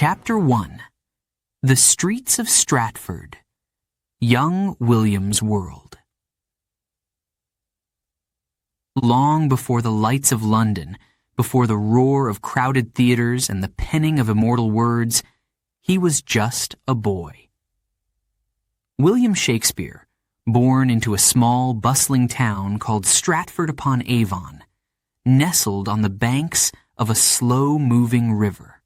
Chapter 1. The Streets of Stratford. Young William's World. Long before the lights of London, before the roar of crowded theaters and the penning of immortal words, he was just a boy. William Shakespeare, born into a small, bustling town called Stratford upon Avon, nestled on the banks of a slow-moving river.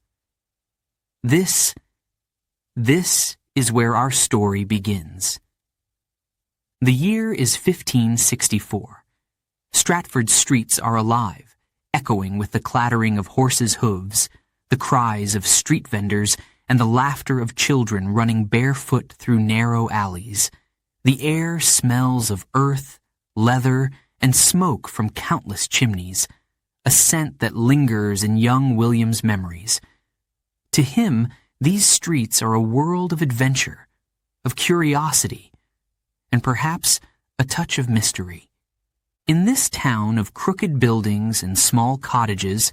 This is where our story begins. The year is 1564. Stratford's streets are alive, echoing with the clattering of horses' hooves, the cries of street vendors, and the laughter of children running barefoot through narrow alleys. The air smells of earth, leather, and smoke from countless chimneys, a scent that lingers in young William's memories. To him, these streets are a world of adventure, of curiosity, and perhaps a touch of mystery. In this town of crooked buildings and small cottages,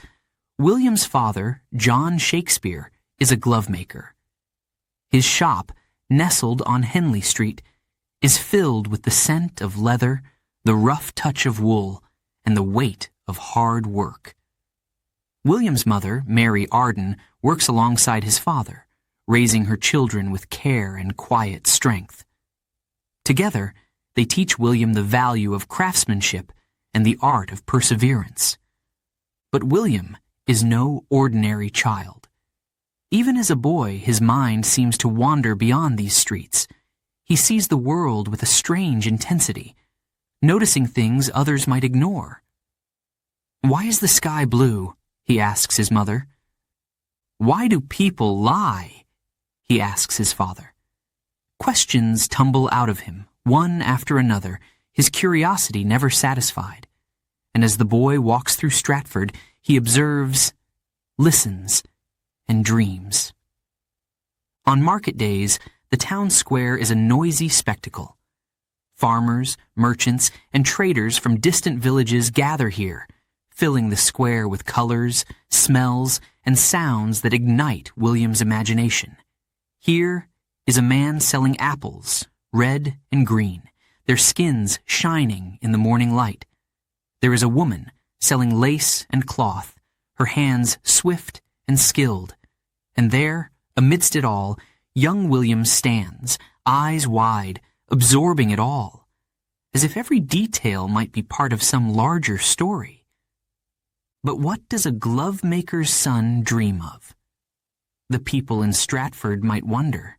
William's father, John Shakespeare, is a glovemaker. His shop, nestled on Henley Street, is filled with the scent of leather, the rough touch of wool, and the weight of hard work. William's mother, Mary Arden, works alongside his father, raising her children with care and quiet strength. Together, they teach William the value of craftsmanship and the art of perseverance. But William is no ordinary child. Even as a boy, his mind seems to wander beyond these streets. He sees the world with a strange intensity, noticing things others might ignore. "Why is the sky blue?" he asks his mother. "Why do people lie?" he asks his father. Questions tumble out of him, one after another, his curiosity never satisfied. And as the boy walks through Stratford, he observes, listens, and dreams. On market days, the town square is a noisy spectacle. Farmers, merchants, and traders from distant villages gather here, filling the square with colors, smells, and sounds that ignite William's imagination. Here is a man selling apples, red and green, their skins shining in the morning light. There is a woman selling lace and cloth, her hands swift and skilled. And there, amidst it all, young William stands, eyes wide, absorbing it all, as if every detail might be part of some larger story. But what does a glovemaker's son dream of? The people in Stratford might wonder.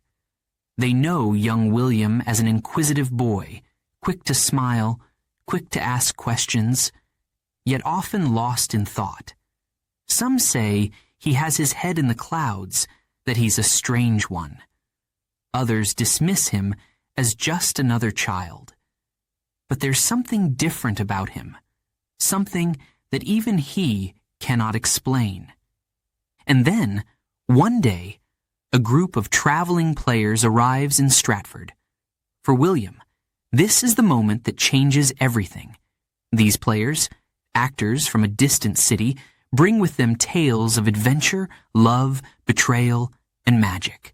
They know young William as an inquisitive boy, quick to smile, quick to ask questions, yet often lost in thought. Some say he has his head in the clouds, that he's a strange one. Others dismiss him as just another child. But there's something different about him, something that even he cannot explain. And then, one day, a group of traveling players arrives in Stratford. For William, this is the moment that changes everything. These players, actors from a distant city, bring with them tales of adventure, love, betrayal, and magic.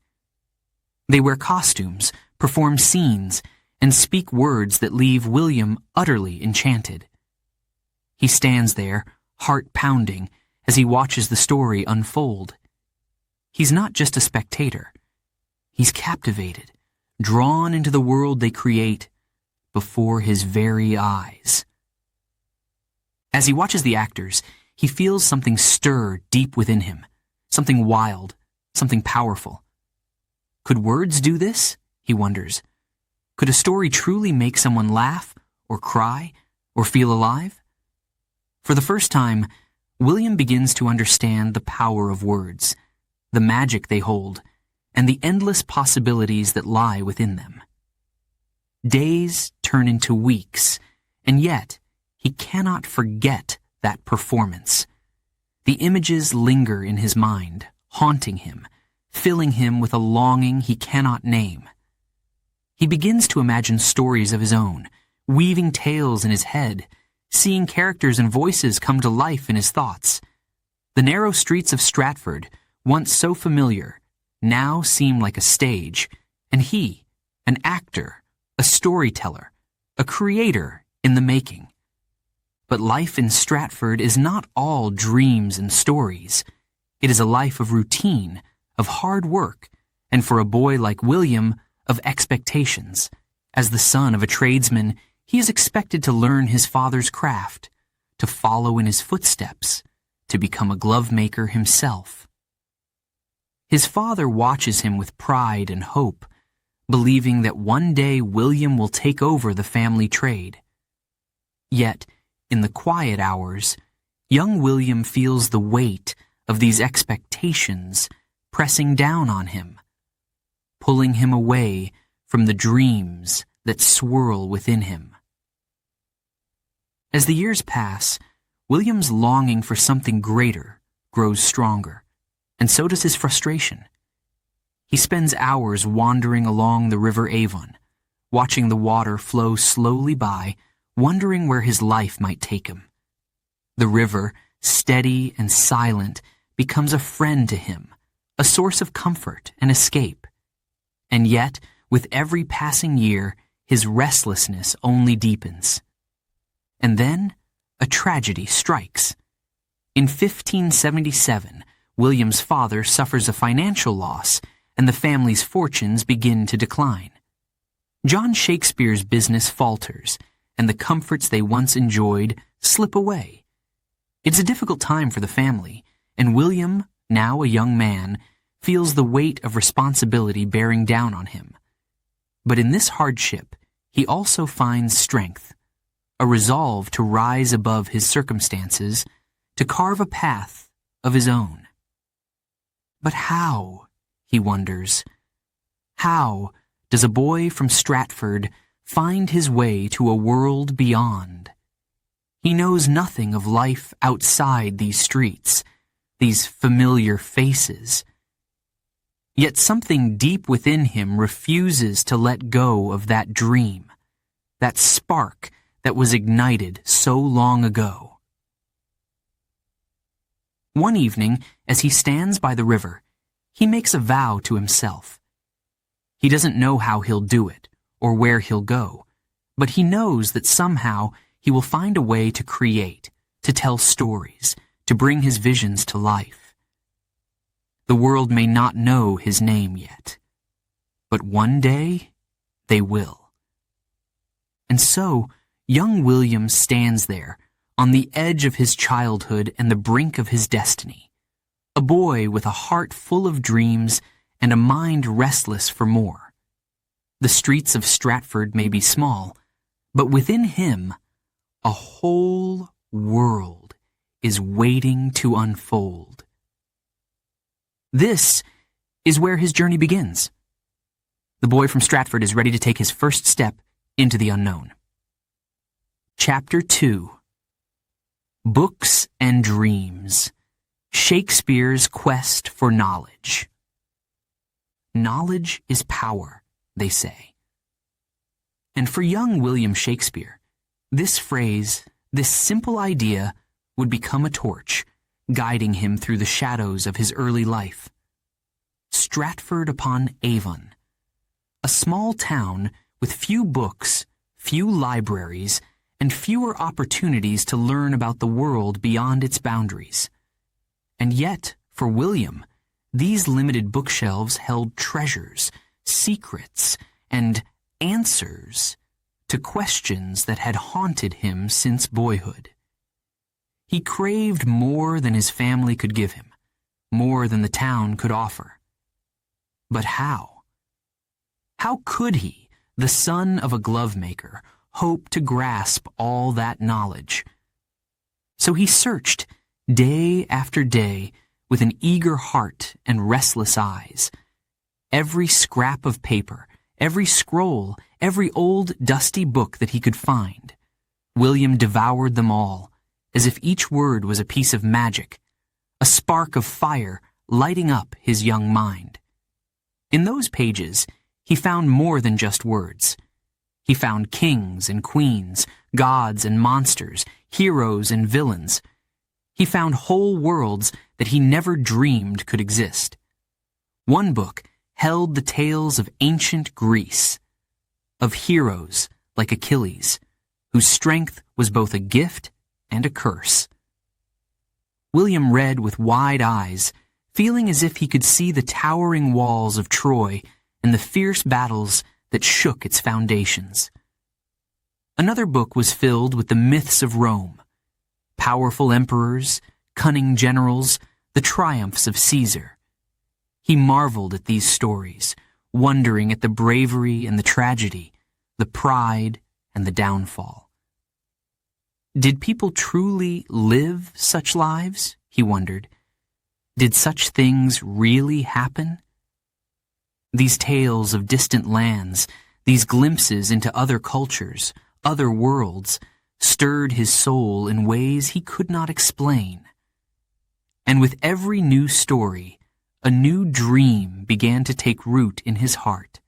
They wear costumes, perform scenes, and speak words that leave William utterly enchanted. He stands there, heart pounding, as he watches the story unfold. He's not just a spectator. He's captivated, drawn into the world they create before his very eyes. As he watches the actors, he feels something stir deep within him, something wild, something powerful. Could words do this? He wonders. Could a story truly make someone laugh, or cry, or feel alive? For the first time, William begins to understand the power of words, the magic they hold, and the endless possibilities that lie within them. Days turn into weeks, and yet he cannot forget that performance. The images linger in his mind, haunting him, filling him with a longing he cannot name. He begins to imagine stories of his own, weaving tales in his head, seeing characters and voices come to life in his thoughts. The narrow streets of Stratford, once so familiar, now seem like a stage, and he, an actor, a storyteller, a creator in the making. But life in Stratford is not all dreams and stories. It is a life of routine, of hard work, and for a boy like William, of expectations. As the son of a tradesman, he is expected to learn his father's craft, to follow in his footsteps, to become a glove maker himself. His father watches him with pride and hope, believing that one day William will take over the family trade. Yet, in the quiet hours, young William feels the weight of these expectations pressing down on him, pulling him away from the dreams that swirl within him. As the years pass, William's longing for something greater grows stronger, and so does his frustration. He spends hours wandering along the River Avon, watching the water flow slowly by, wondering where his life might take him. The river, steady and silent, becomes a friend to him, a source of comfort and escape. And yet, with every passing year, his restlessness only deepens. And then, a tragedy strikes. In 1577, William's father suffers a financial loss, and the family's fortunes begin to decline. John Shakespeare's business falters, and the comforts they once enjoyed slip away. It's a difficult time for the family, and William, now a young man, feels the weight of responsibility bearing down on him. But in this hardship, he also finds strength, a resolve to rise above his circumstances, to carve a path of his own. But how, he wonders, how does a boy from Stratford find his way to a world beyond? He knows nothing of life outside these streets, these familiar faces. Yet something deep within him refuses to let go of that dream, that spark that was ignited so long ago. One evening, as he stands by the river, he makes a vow to himself. He doesn't know how he'll do it, or where he'll go, but he knows that somehow he will find a way to create, to tell stories, to bring his visions to life. The world may not know his name yet, but one day they will. And so, young William stands there, on the edge of his childhood and the brink of his destiny, a boy with a heart full of dreams and a mind restless for more. The streets of Stratford may be small, but within him, a whole world is waiting to unfold. This is where his journey begins. The boy from Stratford is ready to take his first step into the unknown. Chapter 2. Books and Dreams. Shakespeare's Quest for Knowledge. Knowledge is power, they say. And for young William Shakespeare, this phrase, this simple idea, would become a torch, guiding him through the shadows of his early life. Stratford upon Avon, a small town with few books, few libraries, and fewer opportunities to learn about the world beyond its boundaries. And yet, for William, these limited bookshelves held treasures, secrets, and answers to questions that had haunted him since boyhood. He craved more than his family could give him, more than the town could offer. But how? How could he, the son of a glove maker, hope to grasp all that knowledge? So he searched, day after day, with an eager heart and restless eyes. Every scrap of paper, every scroll, every old dusty book that he could find, William devoured them all, as if each word was a piece of magic, a spark of fire lighting up his young mind. In those pages, he found more than just words. He found kings and queens, gods and monsters, heroes and villains. He found whole worlds that he never dreamed could exist. One book held the tales of ancient Greece, of heroes like Achilles, whose strength was both a gift and a curse. William read with wide eyes, feeling as if he could see the towering walls of Troy and the fierce battles that shook its foundations. Another book was filled with the myths of Rome, powerful emperors, cunning generals, the triumphs of Caesar. He marveled at these stories, wondering at the bravery and the tragedy, the pride and the downfall. Did people truly live such lives? He wondered. Did such things really happen? These tales of distant lands, these glimpses into other cultures, other worlds, stirred his soul in ways he could not explain. And with every new story, a new dream began to take root in his heart.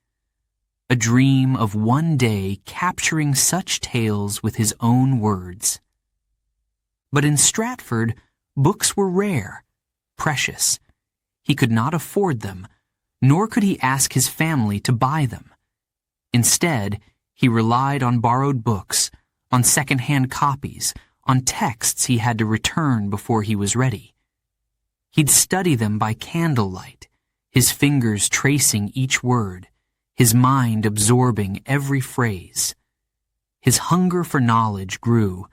A dream of one day capturing such tales with his own words. But in Stratford, books were rare, precious. He could not afford them, nor could he ask his family to buy them. Instead, he relied on borrowed books, on second-hand copies, on texts he had to return before he was ready. He'd study them by candlelight, his fingers tracing each word, his mind absorbing every phrase. His hunger for knowledge grew,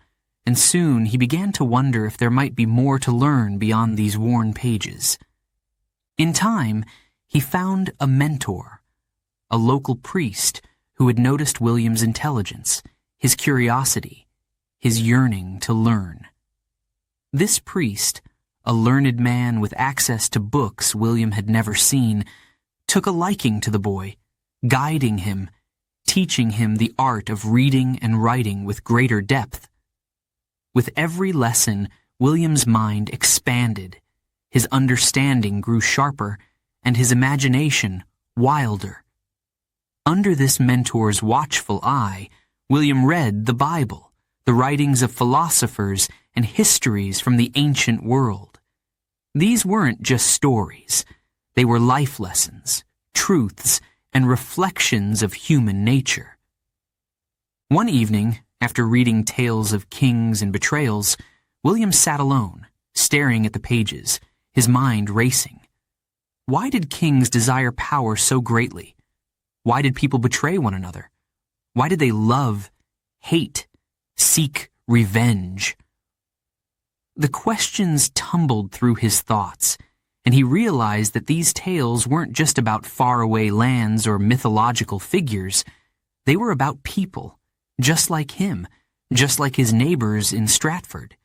and soon he began to wonder if there might be more to learn beyond these worn pages. In time, he found a mentor, a local priest who had noticed William's intelligence, his curiosity, his yearning to learn. This priest, a learned man with access to books William had never seen, took a liking to the boy, guiding him, teaching him the art of reading and writing with greater depth. With every lesson, William's mind expanded, his understanding grew sharper, and his imagination wilder. Under this mentor's watchful eye, William read the Bible, the writings of philosophers, and histories from the ancient world. These weren't just stories. They were life lessons, truths, and reflections of human nature. One evening, after reading tales of kings and betrayals, William sat alone, staring at the pages, his mind racing. Why did kings desire power so greatly? Why did people betray one another? Why did they love, hate, seek revenge? The questions tumbled through his thoughts, and he realized that these tales weren't just about faraway lands or mythological figures. They were about people, just like him, just like his neighbors in Stratford.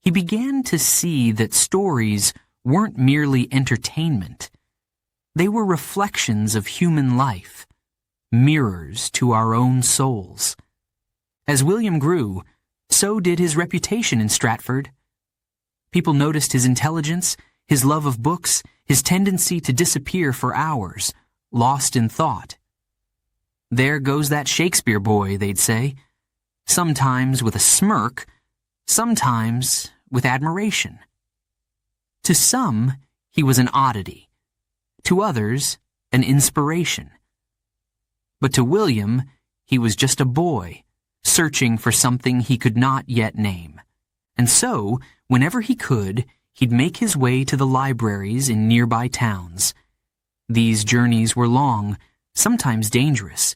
He began to see that stories weren't merely entertainment. They were reflections of human life, mirrors to our own souls. As William grew, so did his reputation in Stratford. People noticed his intelligence, his love of books, his tendency to disappear for hours, lost in thought. "There goes that Shakespeare boy," they'd say, sometimes with a smirk, sometimes with admiration. To some, he was an oddity. To others, an inspiration. But to William, he was just a boy, searching for something he could not yet name. And so, whenever he could, he'd make his way to the libraries in nearby towns. These journeys were long, sometimes dangerous,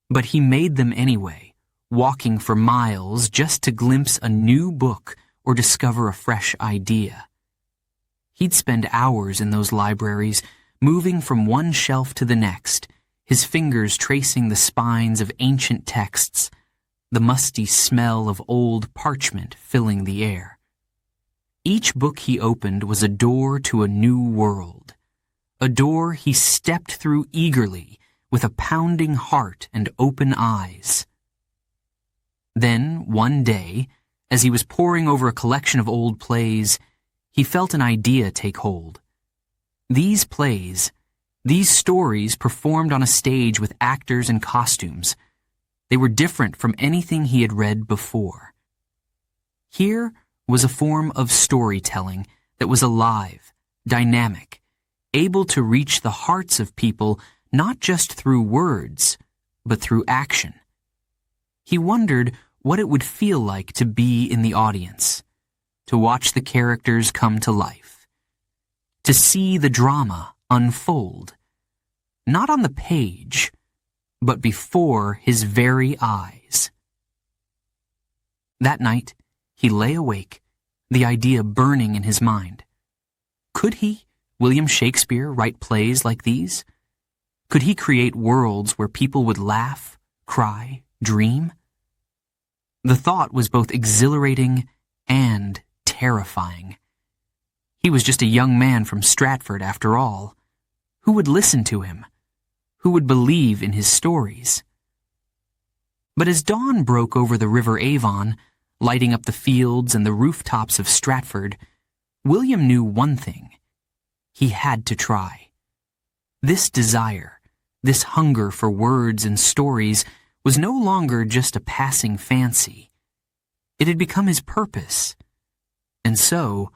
but he made them anyway, walking for miles just to glimpse a new book or discover a fresh idea. He'd spend hours in those libraries, moving from one shelf to the next, his fingers tracing the spines of ancient texts, the musty smell of old parchment filling the air. Each book he opened was a door to a new world, a door he stepped through eagerly with a pounding heart and open eyes. Then, one day, as he was poring over a collection of old plays, he felt an idea take hold. These plays, these stories performed on a stage with actors and costumes. They were different from anything he had read before. Here was a form of storytelling that was alive, dynamic, able to reach the hearts of people not just through words, but through action. He wondered what it would feel like to be in the audience, to watch the characters come to life, to see the drama unfold, not on the page, but before his very eyes. That night, he lay awake, the idea burning in his mind. Could he, William Shakespeare, write plays like these? Could he create worlds where people would laugh, cry, dream? The thought was both exhilarating and terrifying. He was just a young man from Stratford, after all. Who would listen to him? Who would believe in his stories? But as dawn broke over the River Avon, lighting up the fields and the rooftops of Stratford, William knew one thing. He had to try. This desire, this hunger for words and stories, was no longer just a passing fancy. It had become his purpose. And so,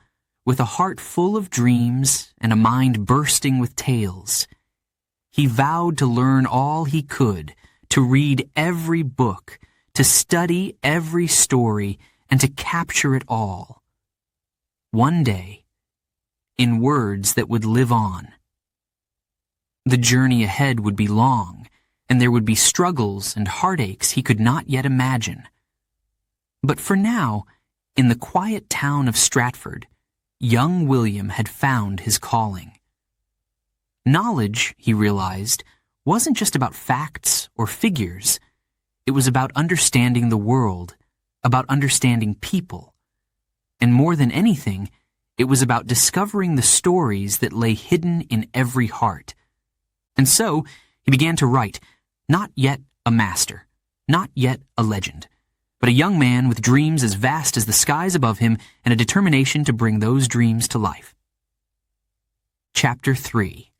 with a heart full of dreams and a mind bursting with tales, he vowed to learn all he could, to read every book, to study every story, and to capture it all. One day, in words that would live on. The journey ahead would be long, and there would be struggles and heartaches he could not yet imagine. But for now, in the quiet town of Stratford, young William had found his calling. Knowledge, he realized, wasn't just about facts or figures. It was about understanding the world, about understanding people. And more than anything, it was about discovering the stories that lay hidden in every heart. And so, he began to write, not yet a master, not yet a legend, but a young man with dreams as vast as the skies above him and a determination to bring those dreams to life. Chapter 3.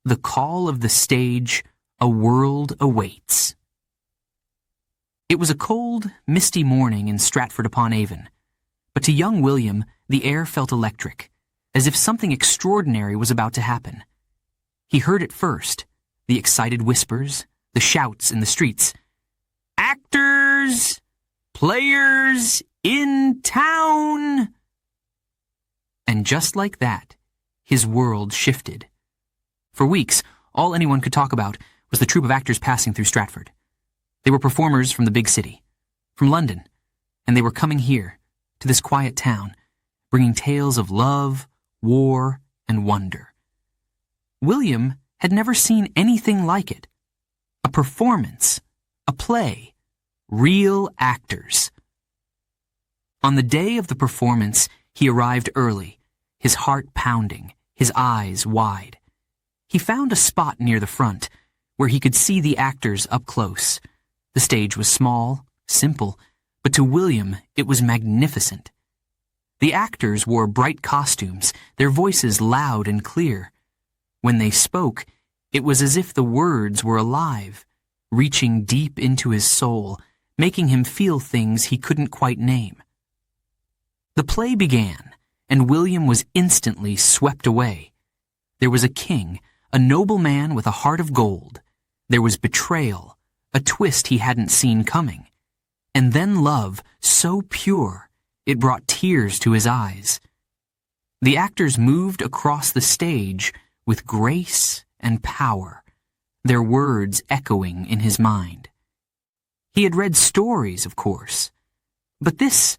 The Call of the Stage, A World Awaits. It was a cold, misty morning in Stratford-upon-Avon, but to young William, the air felt electric, as if something extraordinary was about to happen. He heard it first, the excited whispers, the shouts in the streets. "Actors! Players in town!" And just like that, his world shifted. For weeks, all anyone could talk about was the troupe of actors passing through Stratford. They were performers from the big city, from London, and they were coming here, to this quiet town, bringing tales of love, war, and wonder. William had never seen anything like it. A performance, a play, real actors. On the day of the performance, he arrived early, his heart pounding, his eyes wide. He found a spot near the front, where he could see the actors up close. The stage was small, simple, but to William it was magnificent. The actors wore bright costumes, their voices loud and clear. When they spoke, it was as if the words were alive, reaching deep into his soul, making him feel things he couldn't quite name. The play began, and William was instantly swept away. There was a king, a noble man with a heart of gold. There was betrayal, a twist he hadn't seen coming. And then love, so pure, it brought tears to his eyes. The actors moved across the stage with grace and power, their words echoing in his mind. He had read stories, of course, but this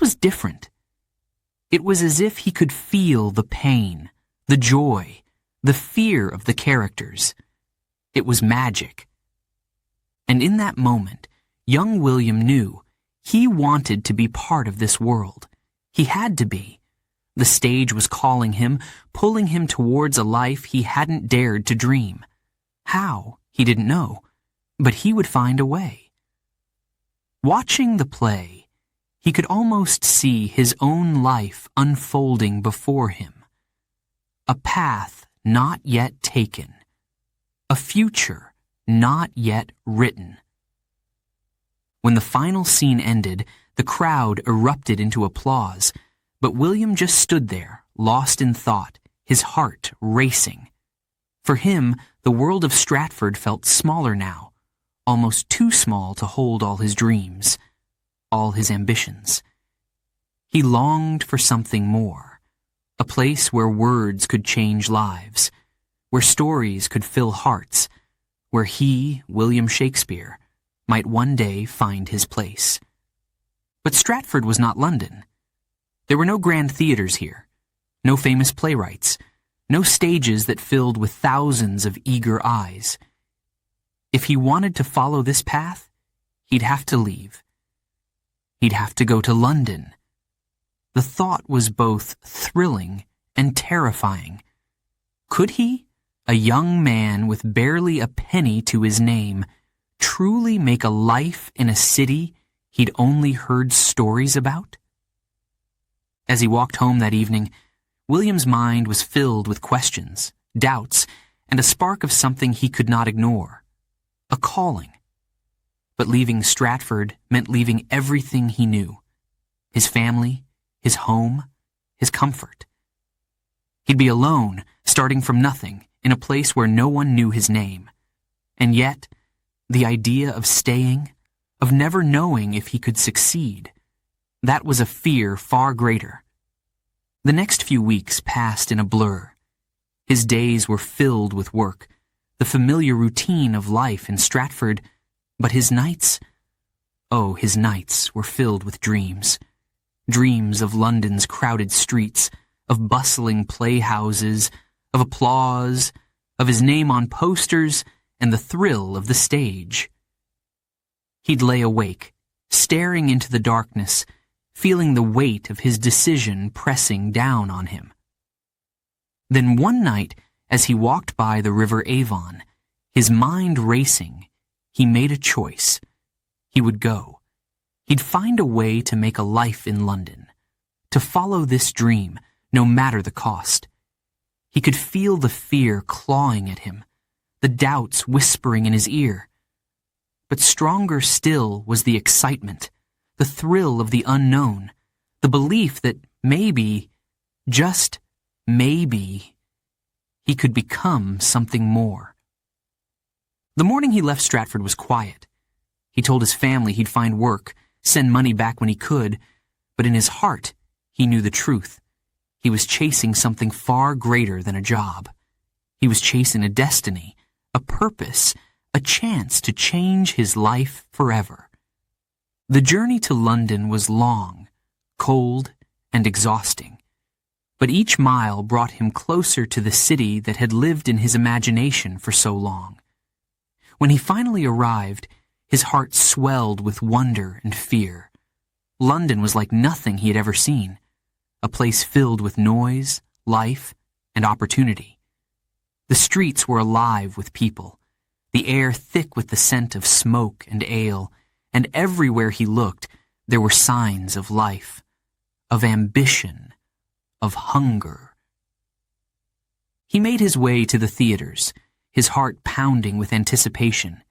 was different. It was as if he could feel the pain, the joy, the fear of the characters. It was magic. And in that moment, young William knew he wanted to be part of this world. He had to be. The stage was calling him, pulling him towards a life he hadn't dared to dream. How, he didn't know, but he would find a way. Watching the play, he could almost see his own life unfolding before him. A path not yet taken. A future not yet written. When the final scene ended, the crowd erupted into applause, but William just stood there, lost in thought, his heart racing. For him, the world of Stratford felt smaller now, almost too small to hold all his dreams, all his ambitions. He longed for something more, a place where words could change lives, where stories could fill hearts, where he, William Shakespeare, might one day find his place. But Stratford was not London. There were no grand theaters here, no famous playwrights, no stages that filled with thousands of eager eyes. If he wanted to follow this path, he'd have to leave. He'd have to go to London. The thought was both thrilling and terrifying. Could he, a young man with barely a penny to his name, truly make a life in a city he'd only heard stories about? As he walked home that evening, William's mind was filled with questions, doubts, and a spark of something he could not ignore, a calling. But leaving Stratford meant leaving everything he knew, his family, his home, his comfort. He'd be alone, starting from nothing, in a place where no one knew his name. And yet, the idea of staying, of never knowing if he could succeed, that was a fear far greater. The next few weeks passed in a blur. His days were filled with work, the familiar routine of life in Stratford, but his nights, his nights were filled with dreams. Dreams of London's crowded streets, of bustling playhouses, of applause, of his name on posters, and the thrill of the stage. He'd lay awake, staring into the darkness, feeling the weight of his decision pressing down on him. Then one night, as he walked by the River Avon, his mind racing, he made a choice. He would go. He'd find a way to make a life in London, to follow this dream, no matter the cost. He could feel the fear clawing at him, the doubts whispering in his ear. But stronger still was the excitement, the thrill of the unknown, the belief that maybe, just maybe, he could become something more. The morning he left Stratford was quiet. He told his family he'd find work, send money back when he could, but in his heart, he knew the truth. He was chasing something far greater than a job. He was chasing a destiny, a purpose, a chance to change his life forever. The journey to London was long, cold, and exhausting, but each mile brought him closer to the city that had lived in his imagination for so long. When he finally arrived, his heart swelled with wonder and fear. London was like nothing he had ever seen, a place filled with noise, life, and opportunity. The streets were alive with people, the air thick with the scent of smoke and ale, and everywhere he looked, there were signs of life, of ambition, of hunger. He made his way to the theaters, his heart pounding with anticipation.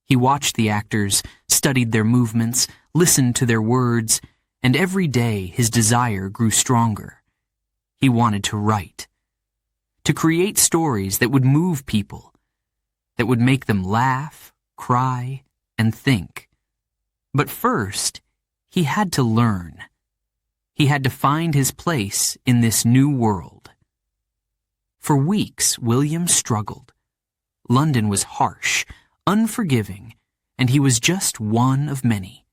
He watched the actors, studied their movements, listened to their words, and every day his desire grew stronger. He wanted to write, to create stories that would move people, that would make them laugh, cry, and think. But first, he had to learn. He had to find his place in this new world. For weeks, William struggled. London was harsh, unforgiving, and he was just one of many,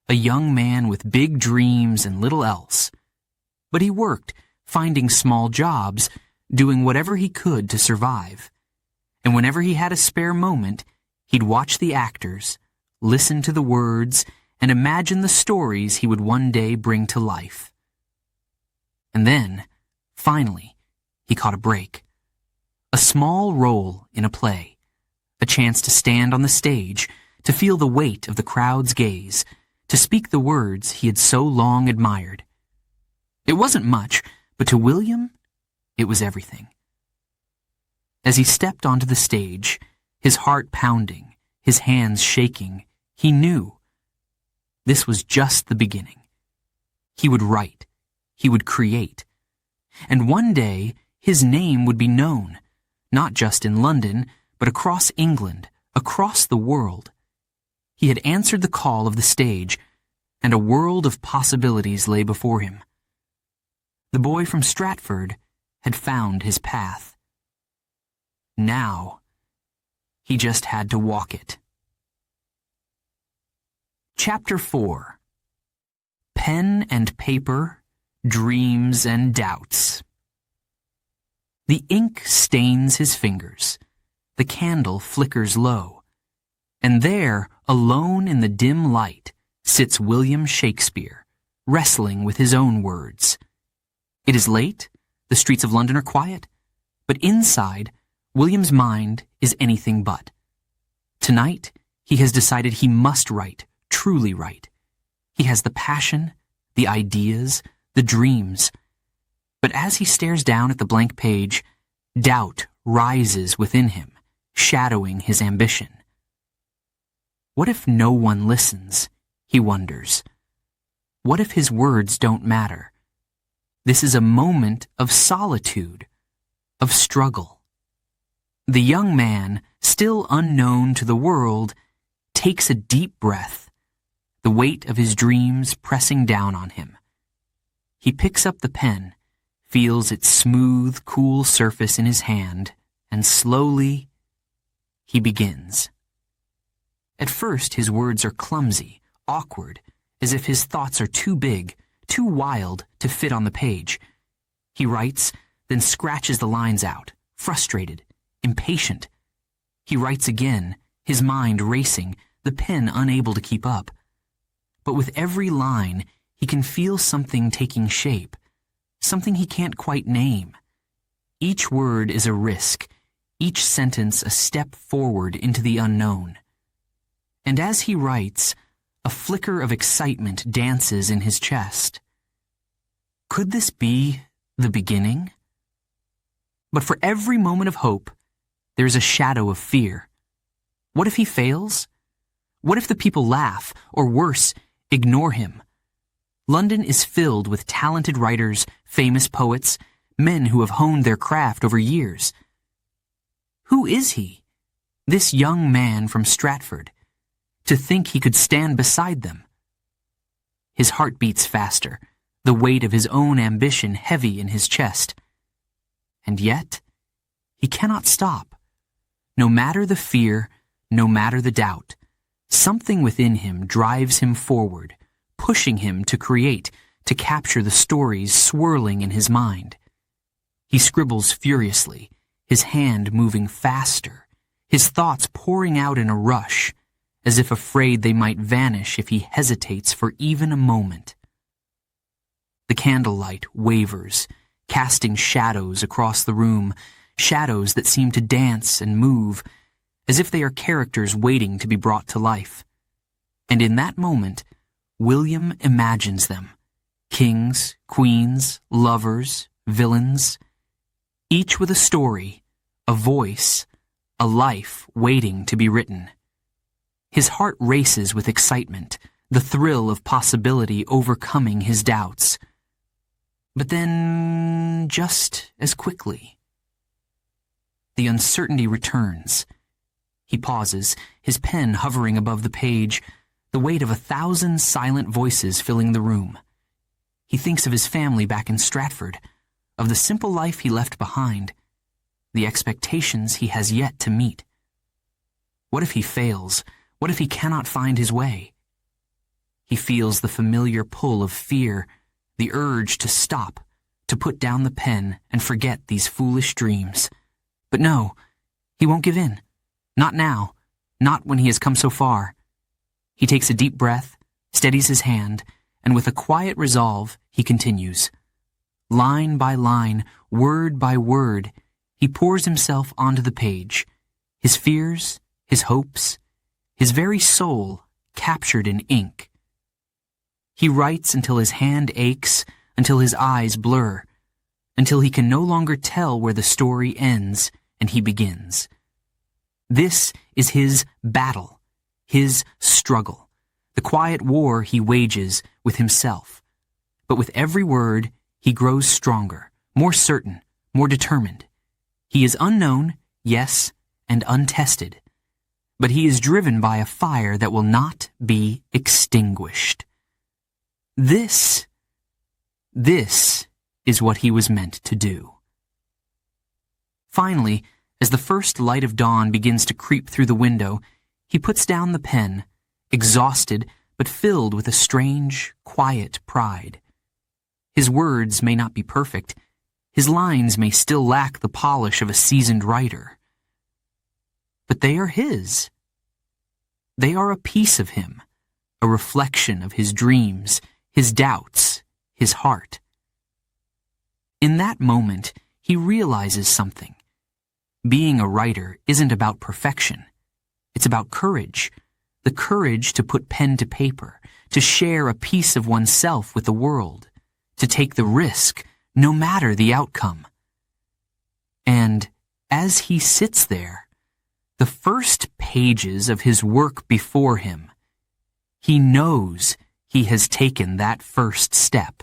a young man with big dreams and little else. But he worked, finding small jobs, doing whatever he could to survive. And whenever he had a spare moment, he'd watch the actors, listen to the words, and imagine the stories he would one day bring to life. And then, finally, he caught a break. A small role in a play, a chance to stand on the stage, to feel the weight of the crowd's gaze, to speak the words he had so long admired. It wasn't much, but to William, it was everything. As he stepped onto the stage, his heart pounding, his hands shaking, he knew this was just the beginning. He would write, he would create, and one day His name would be known, not just in London, but across England, across the world. He had answered the call of the stage, and a world of possibilities lay before him. The boy from Stratford had found his path. Now, he just had to walk it. Chapter 4. Pen and Paper, Dreams and Doubts. The ink stains his fingers. The candle flickers low. And there, alone in the dim light, sits William Shakespeare, wrestling with his own words. It is late, the streets of London are quiet, but inside, William's mind is anything but. Tonight, he has decided he must write, truly write. He has the passion, the ideas, the dreams. But as he stares down at the blank page, doubt rises within him, shadowing his ambition. What if no one listens? He wonders. What if his words don't matter? This is a moment of solitude, of struggle. The young man, still unknown to the world, takes a deep breath, the weight of his dreams pressing down on him. He picks up the pen, feels its smooth, cool surface in his hand, and slowly, he begins. At first, his words are clumsy, awkward, as if his thoughts are too big, too wild to fit on the page. He writes, then scratches the lines out, frustrated, impatient. He writes again, his mind racing, the pen unable to keep up. But with every line, he can feel something taking shape, something he can't quite name. Each word is a risk, each sentence a step forward into the unknown. And as he writes, a flicker of excitement dances in his chest. Could this be the beginning? But for every moment of hope, there is a shadow of fear. What if he fails? What if the people laugh, or worse, ignore him? London is filled with talented writers, famous poets, men who have honed their craft over years. Who is he, this young man from Stratford, to think he could stand beside them? His heart beats faster, the weight of his own ambition heavy in his chest. And yet, he cannot stop. No matter the fear, no matter the doubt, something within him drives him forward, pushing him to create, to capture the stories swirling in his mind. He scribbles furiously, his hand moving faster, his thoughts pouring out in a rush, as if afraid they might vanish if he hesitates for even a moment. The candlelight wavers, casting shadows across the room, shadows that seem to dance and move, as if they are characters waiting to be brought to life. And in that moment, William imagines them, kings, queens, lovers, villains, each with a story, a voice, a life waiting to be written. His heart races with excitement, the thrill of possibility overcoming his doubts. But then, just as quickly, the uncertainty returns. He pauses, his pen hovering above the page, the weight of 1,000 silent voices filling the room. He thinks of his family back in Stratford, of the simple life he left behind, the expectations he has yet to meet. What if he fails? What if he cannot find his way? He feels the familiar pull of fear, the urge to stop, to put down the pen and forget these foolish dreams. But no, he won't give in. Not now, not when he has come so far. He takes a deep breath, steadies his hand, and with a quiet resolve, he continues. Line by line, word by word, he pours himself onto the page, his fears, his hopes, his very soul captured in ink. He writes until his hand aches, until his eyes blur, until he can no longer tell where the story ends and he begins. This is his battle, his struggle, the quiet war he wages with himself. But with every word, he grows stronger, more certain, more determined. He is unknown, yes, and untested. But he is driven by a fire that will not be extinguished. This is what he was meant to do. Finally, as the first light of dawn begins to creep through the window, he puts down the pen, exhausted but filled with a strange, quiet pride. His words may not be perfect. His lines may still lack the polish of a seasoned writer. But they are his. They are a piece of him, a reflection of his dreams, his doubts, his heart. In that moment, he realizes something. Being a writer isn't about perfection. It's about courage, the courage to put pen to paper, to share a piece of oneself with the world, to take the risk, no matter the outcome. And as he sits there, the first pages of his work before him, he knows he has taken that first step.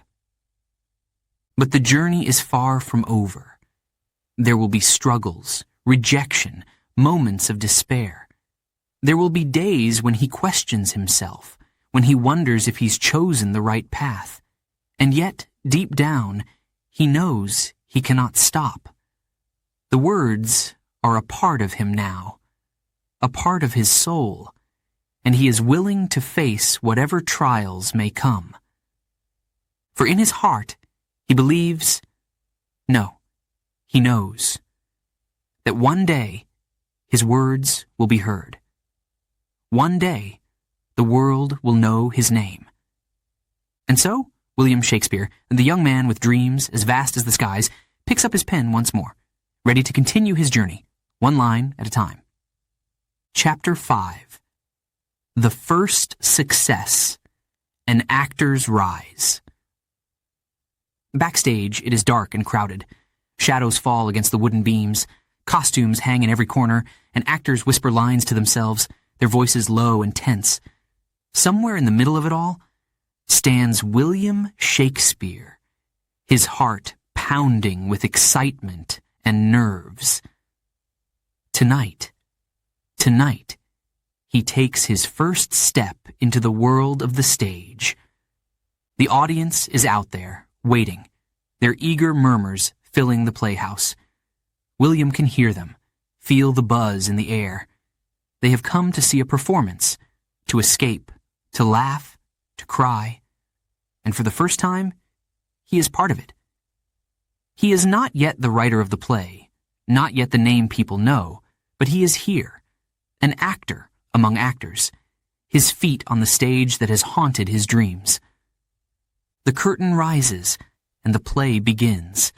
But the journey is far from over. There will be struggles, rejection, moments of despair. There will be days when he questions himself, when he wonders if he's chosen the right path. And yet, deep down, he knows he cannot stop. The words are a part of him now, a part of his soul, and he is willing to face whatever trials may come. For in his heart, he believes, no, he knows, that one day his words will be heard. One day, the world will know his name. And so, William Shakespeare, the young man with dreams as vast as the skies, picks up his pen once more, ready to continue his journey, one line at a time. Chapter 5. The First Success. An Actor's Rise. Backstage, it is dark and crowded. Shadows fall against the wooden beams. Costumes hang in every corner, and actors whisper lines to themselves, their voices low and tense. Somewhere in the middle of it all stands William Shakespeare, his heart pounding with excitement and nerves. Tonight, he takes his first step into the world of the stage. The audience is out there, waiting, their eager murmurs filling the playhouse. William can hear them, feel the buzz in the air. They have come to see a performance, to escape, to laugh, to cry. And for the first time, he is part of it. He is not yet the writer of the play, not yet the name people know, but he is here, an actor among actors, his feet on the stage that has haunted his dreams. The curtain rises, and the play begins.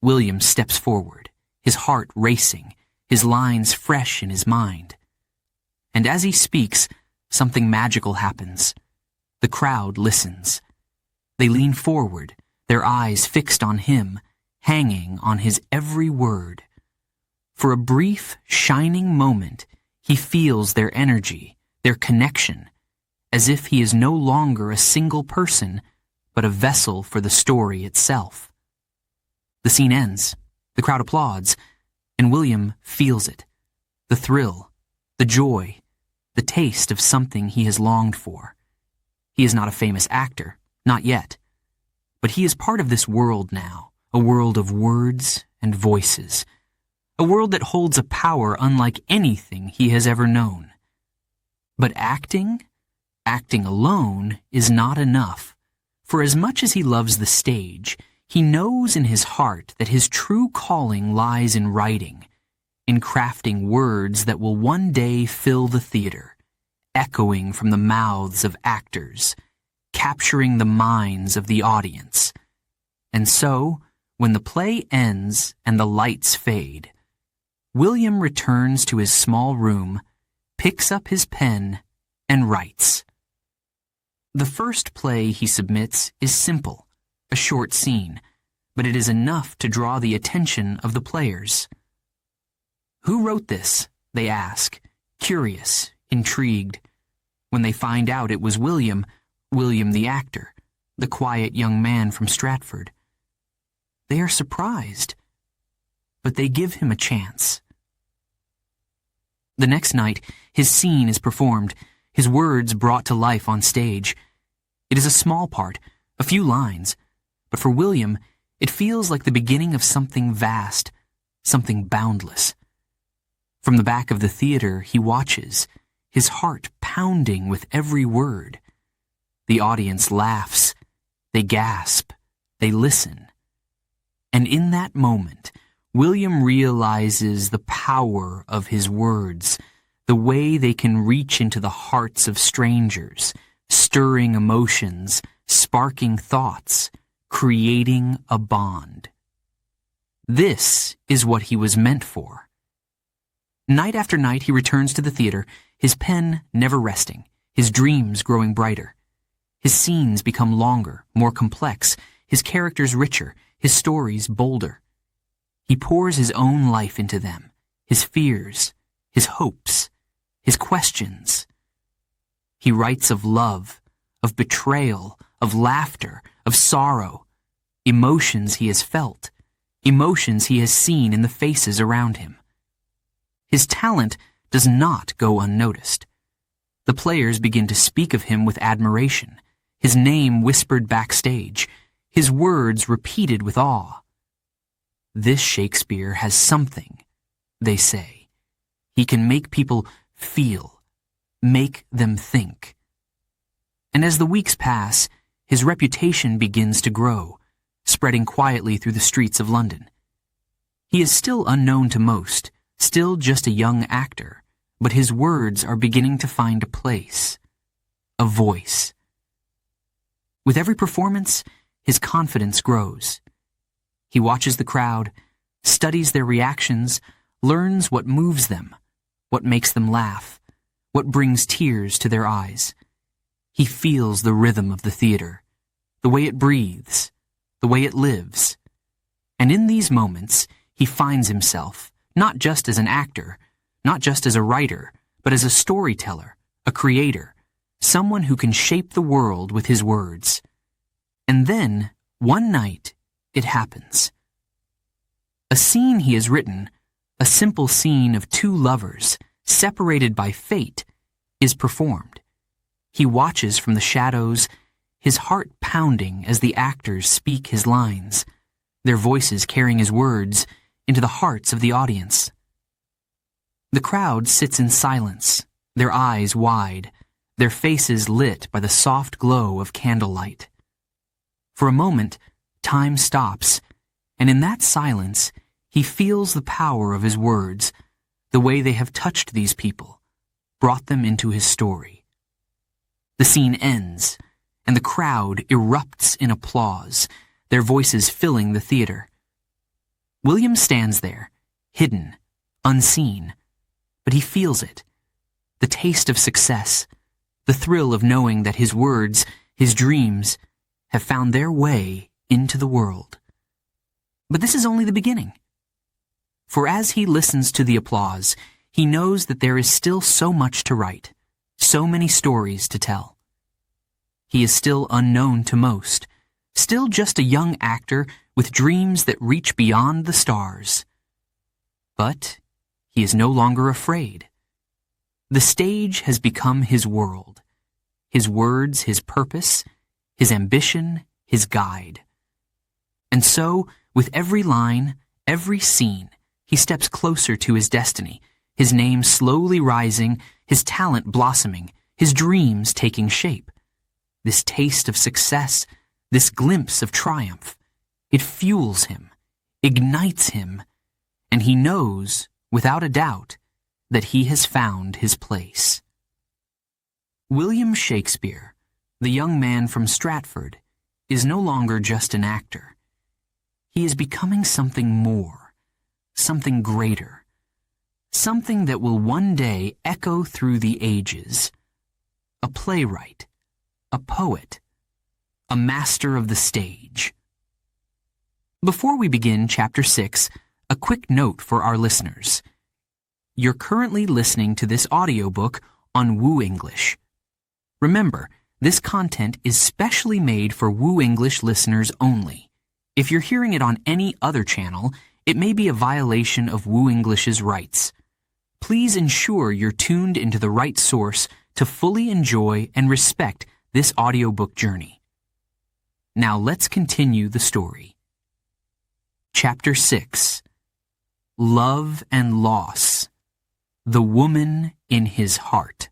William steps forward, his heart racing, his lines fresh in his mind. And as he speaks, something magical happens. The crowd listens. They lean forward, their eyes fixed on him, hanging on his every word. For a brief, shining moment, he feels their energy, their connection, as if he is no longer a single person, but a vessel for the story itself. The scene ends, the crowd applauds, and William feels it, the thrill, the joy, the taste of something he has longed for. He is not a famous actor, not yet, but he is part of this world now, a world of words and voices, a world that holds a power unlike anything he has ever known. But acting alone is not enough, for as much as he loves the stage, he knows in his heart that his true calling lies in writing, in crafting words that will one day fill the theater, echoing from the mouths of actors, capturing the minds of the audience. And so, when the play ends and the lights fade, William returns to his small room, picks up his pen, and writes. The first play he submits is simple, a short scene, but it is enough to draw the attention of the players. Who wrote this? They ask, curious, intrigued. When they find out it was William the actor, the quiet young man from Stratford. They are surprised. but they give him a chance. The next night, his scene is performed, his words brought to life on stage. It is a small part, a few lines, but for William, it feels like the beginning of something vast, something boundless. From the back of the theater, he watches, his heart pounding with every word. The audience laughs, they gasp, they listen. And in that moment, William realizes the power of his words, the way they can reach into the hearts of strangers, stirring emotions, sparking thoughts, creating a bond. This is what he was meant for. Night after night he returns to the theater, his pen never resting, his dreams growing brighter. His scenes become longer, more complex, his characters richer, his stories bolder. He pours his own life into them, his fears, his hopes, his questions. He writes of love, of betrayal, of laughter, of sorrow, emotions he has felt, emotions he has seen in the faces around him. His talent does not go unnoticed. The players begin to speak of him with admiration, his name whispered backstage, his words repeated with awe. This Shakespeare has something, they say. He can make people feel, make them think. And as the weeks pass, his reputation begins to grow, spreading quietly through the streets of London. He is still unknown to most, still just a young actor, but his words are beginning to find a place, a voice. With every performance, his confidence grows. He watches the crowd, studies their reactions, learns what moves them, what makes them laugh, what brings tears to their eyes. He feels the rhythm of the theater, the way it breathes, the way it lives. And in these moments, he finds himself, not just as an actor, not just as a writer, but as a storyteller, a creator, someone who can shape the world with his words. And then, one night, it happens. A scene he has written, a simple scene of two lovers, separated by fate, is performed. He watches from the shadows, his heart pounding as the actors speak his lines, their voices carrying his words into the hearts of the audience. The crowd sits in silence, their eyes wide, their faces lit by the soft glow of candlelight. For a moment, time stops, and in that silence, he feels the power of his words, the way they have touched these people, brought them into his story. The scene ends, and the crowd erupts in applause, their voices filling the theater. William stands there, hidden, unseen, but he feels it, the taste of success, the thrill of knowing that his words, his dreams, have found their way into the world. But this is only the beginning. For as he listens to the applause, he knows that there is still so much to write, so many stories to tell. He is still unknown to most, still just a young actor with dreams that reach beyond the stars. But he is no longer afraid. The stage has become his world, his words, his purpose, his ambition, his guide. And so, with every line, every scene, he steps closer to his destiny, his name slowly rising, his talent blossoming, his dreams taking shape. This taste of success, this glimpse of triumph, it fuels him, ignites him, and he knows, without a doubt, that he has found his place. William Shakespeare, the young man from Stratford, is no longer just an actor. He is becoming something more, something greater, something that will one day echo through the ages. A playwright, a poet, a master of the stage. Before we begin Chapter 6, a quick note for our listeners. You're currently listening to this audiobook on Woo English. Remember, this content is specially made for Woo English listeners only. If you're hearing it on any other channel, it may be a violation of Woo English's rights. Please ensure you're tuned into the right source to fully enjoy and respect this audiobook journey. Now let's continue the story. Chapter 6. Love and Loss. The Woman in His Heart.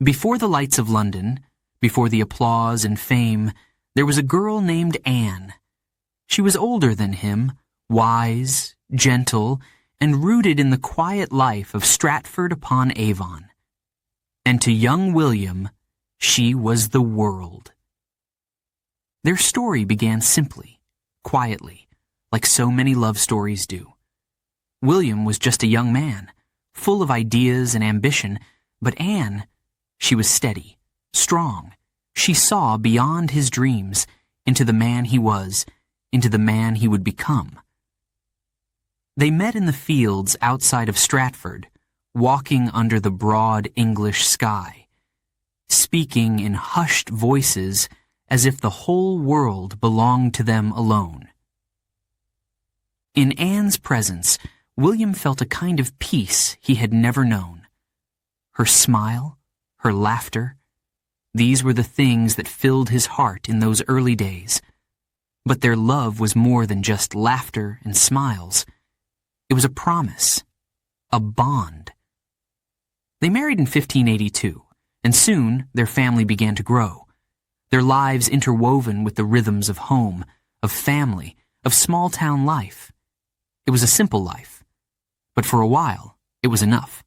Before the lights of London, before the applause and fame, there was a girl named Anne. She was older than him, wise, gentle, and rooted in the quiet life of Stratford upon Avon. And to young William, she was the world. Their story began simply, quietly, like so many love stories do. William was just a young man, full of ideas and ambition, but Anne, she was steady, strong. She saw beyond his dreams, into the man he was, into the man he would become. They met in the fields outside of Stratford, walking under the broad English sky, speaking in hushed voices as if the whole world belonged to them alone. In Anne's presence, William felt a kind of peace he had never known. Her smile, her laughter, these were the things that filled his heart in those early days. But their love was more than just laughter and smiles. It was a promise, a bond. They married in 1582, and soon their family began to grow, their lives interwoven with the rhythms of home, of family, of small-town life. It was a simple life, but for a while it was enough.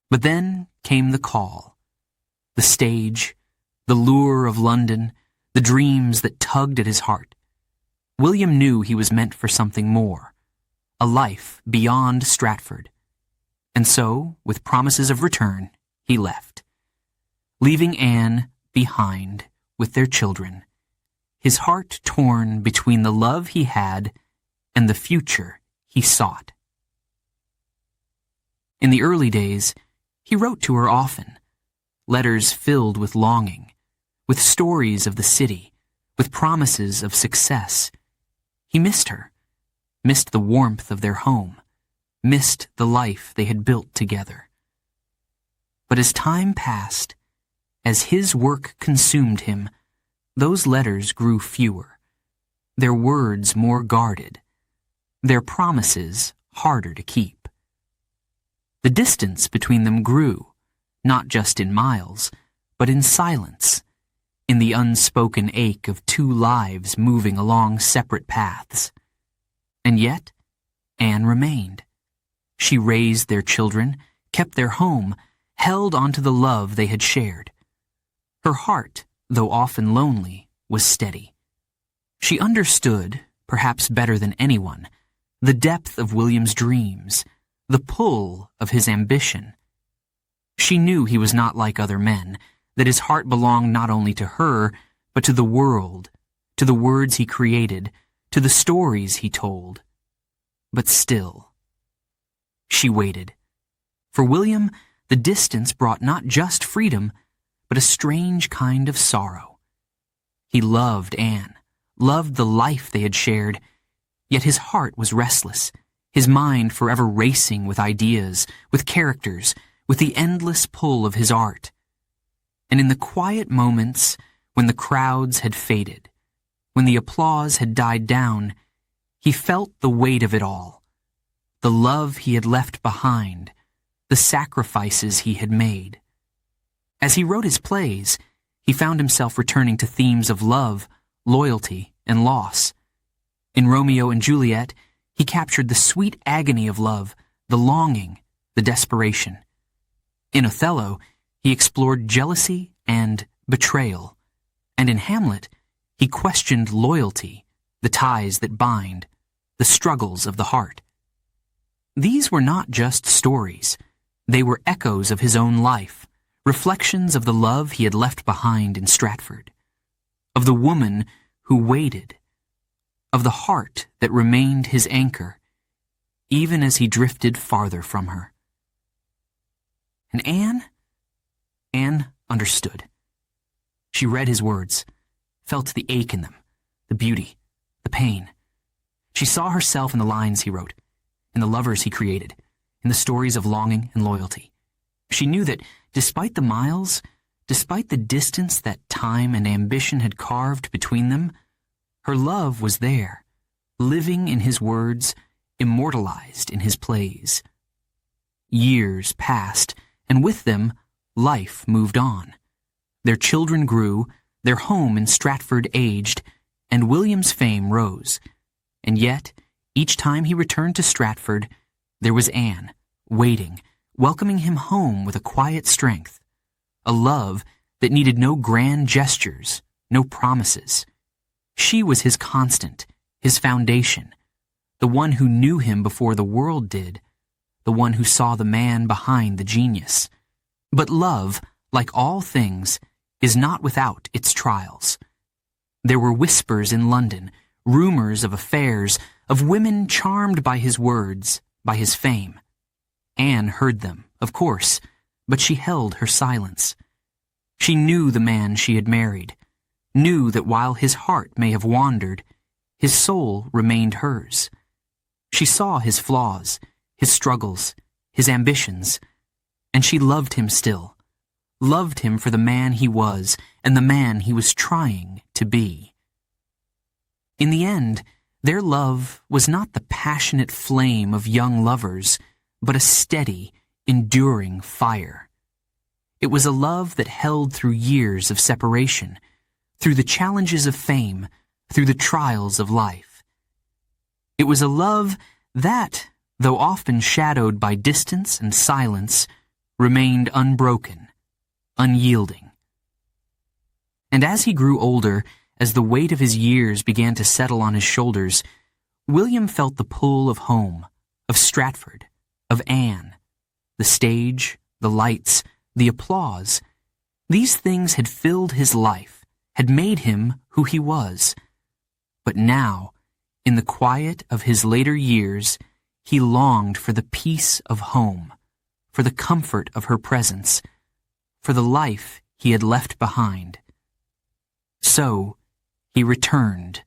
But then came the call, the stage, the lure of London, the dreams that tugged at his heart. William knew he was meant for something more, a life beyond Stratford. And so, with promises of return, he left, leaving Anne behind with their children, his heart torn between the love he had and the future he sought. In the early days, he wrote to her often, letters filled with longing, with stories of the city, with promises of success. He missed her, missed the warmth of their home, missed the life they had built together. But as time passed, as his work consumed him, those letters grew fewer, their words more guarded, their promises harder to keep. The distance between them grew, not just in miles, but in silence, in the unspoken ache of two lives moving along separate paths. And yet, Anne remained. She raised their children, kept their home, held onto the love they had shared. Her heart, though often lonely, was steady. She understood, perhaps better than anyone, the depth of William's dreams, the pull of his ambition. She knew he was not like other men, that his heart belonged not only to her, but to the world, to the words he created, to the stories he told. But still, she waited. For William, the distance brought not just freedom, but a strange kind of sorrow. He loved Anne, loved the life they had shared, yet his heart was restless, his mind forever racing with ideas, with characters, with the endless pull of his art. And in the quiet moments, when the crowds had faded, when the applause had died down, he felt the weight of it all, the love he had left behind, the sacrifices he had made. As he wrote his plays, he found himself returning to themes of love, loyalty, and loss. In Romeo and Juliet, he captured the sweet agony of love, the longing, the desperation. In Othello, he explored jealousy and betrayal. And in Hamlet, he questioned loyalty, the ties that bind, the struggles of the heart. These were not just stories. They were echoes of his own life, reflections of the love he had left behind in Stratford, of the woman who waited, of the heart that remained his anchor, even as he drifted farther from her. And Anne understood. She read his words, felt the ache in them, the beauty, the pain. She saw herself in the lines he wrote, in the lovers he created, in the stories of longing and loyalty. She knew that despite the miles, despite the distance that time and ambition had carved between them, her love was there, living in his words, immortalized in his plays. Years passed, and with them, life moved on. Their children grew, their home in Stratford aged, and William's fame rose. And yet, each time he returned to Stratford, there was Anne, waiting, welcoming him home with a quiet strength, a love that needed no grand gestures, no promises. She was his constant, his foundation, the one who knew him before the world did, the one who saw the man behind the genius. But love, like all things, is not without its trials. There were whispers in London, rumors of affairs, of women charmed by his words, by his fame. Anne heard them, of course, but she held her silence. She knew the man she had married, knew that while his heart may have wandered, his soul remained hers. She saw his flaws, his struggles, his ambitions, and she loved him still, loved him for the man he was and the man he was trying to be. In the end, their love was not the passionate flame of young lovers, but a steady, enduring fire. It was a love that held through years of separation, through the challenges of fame, through the trials of life. It was a love that, though often shadowed by distance and silence, remained unbroken, unyielding. And as he grew older, as the weight of his years began to settle on his shoulders, William felt the pull of home, of Stratford, of Anne. The stage, the lights, the applause. These things had filled his life, had made him who he was. But now, in the quiet of his later years, he longed for the peace of home, for the comfort of her presence, for the life he had left behind. So, he returned,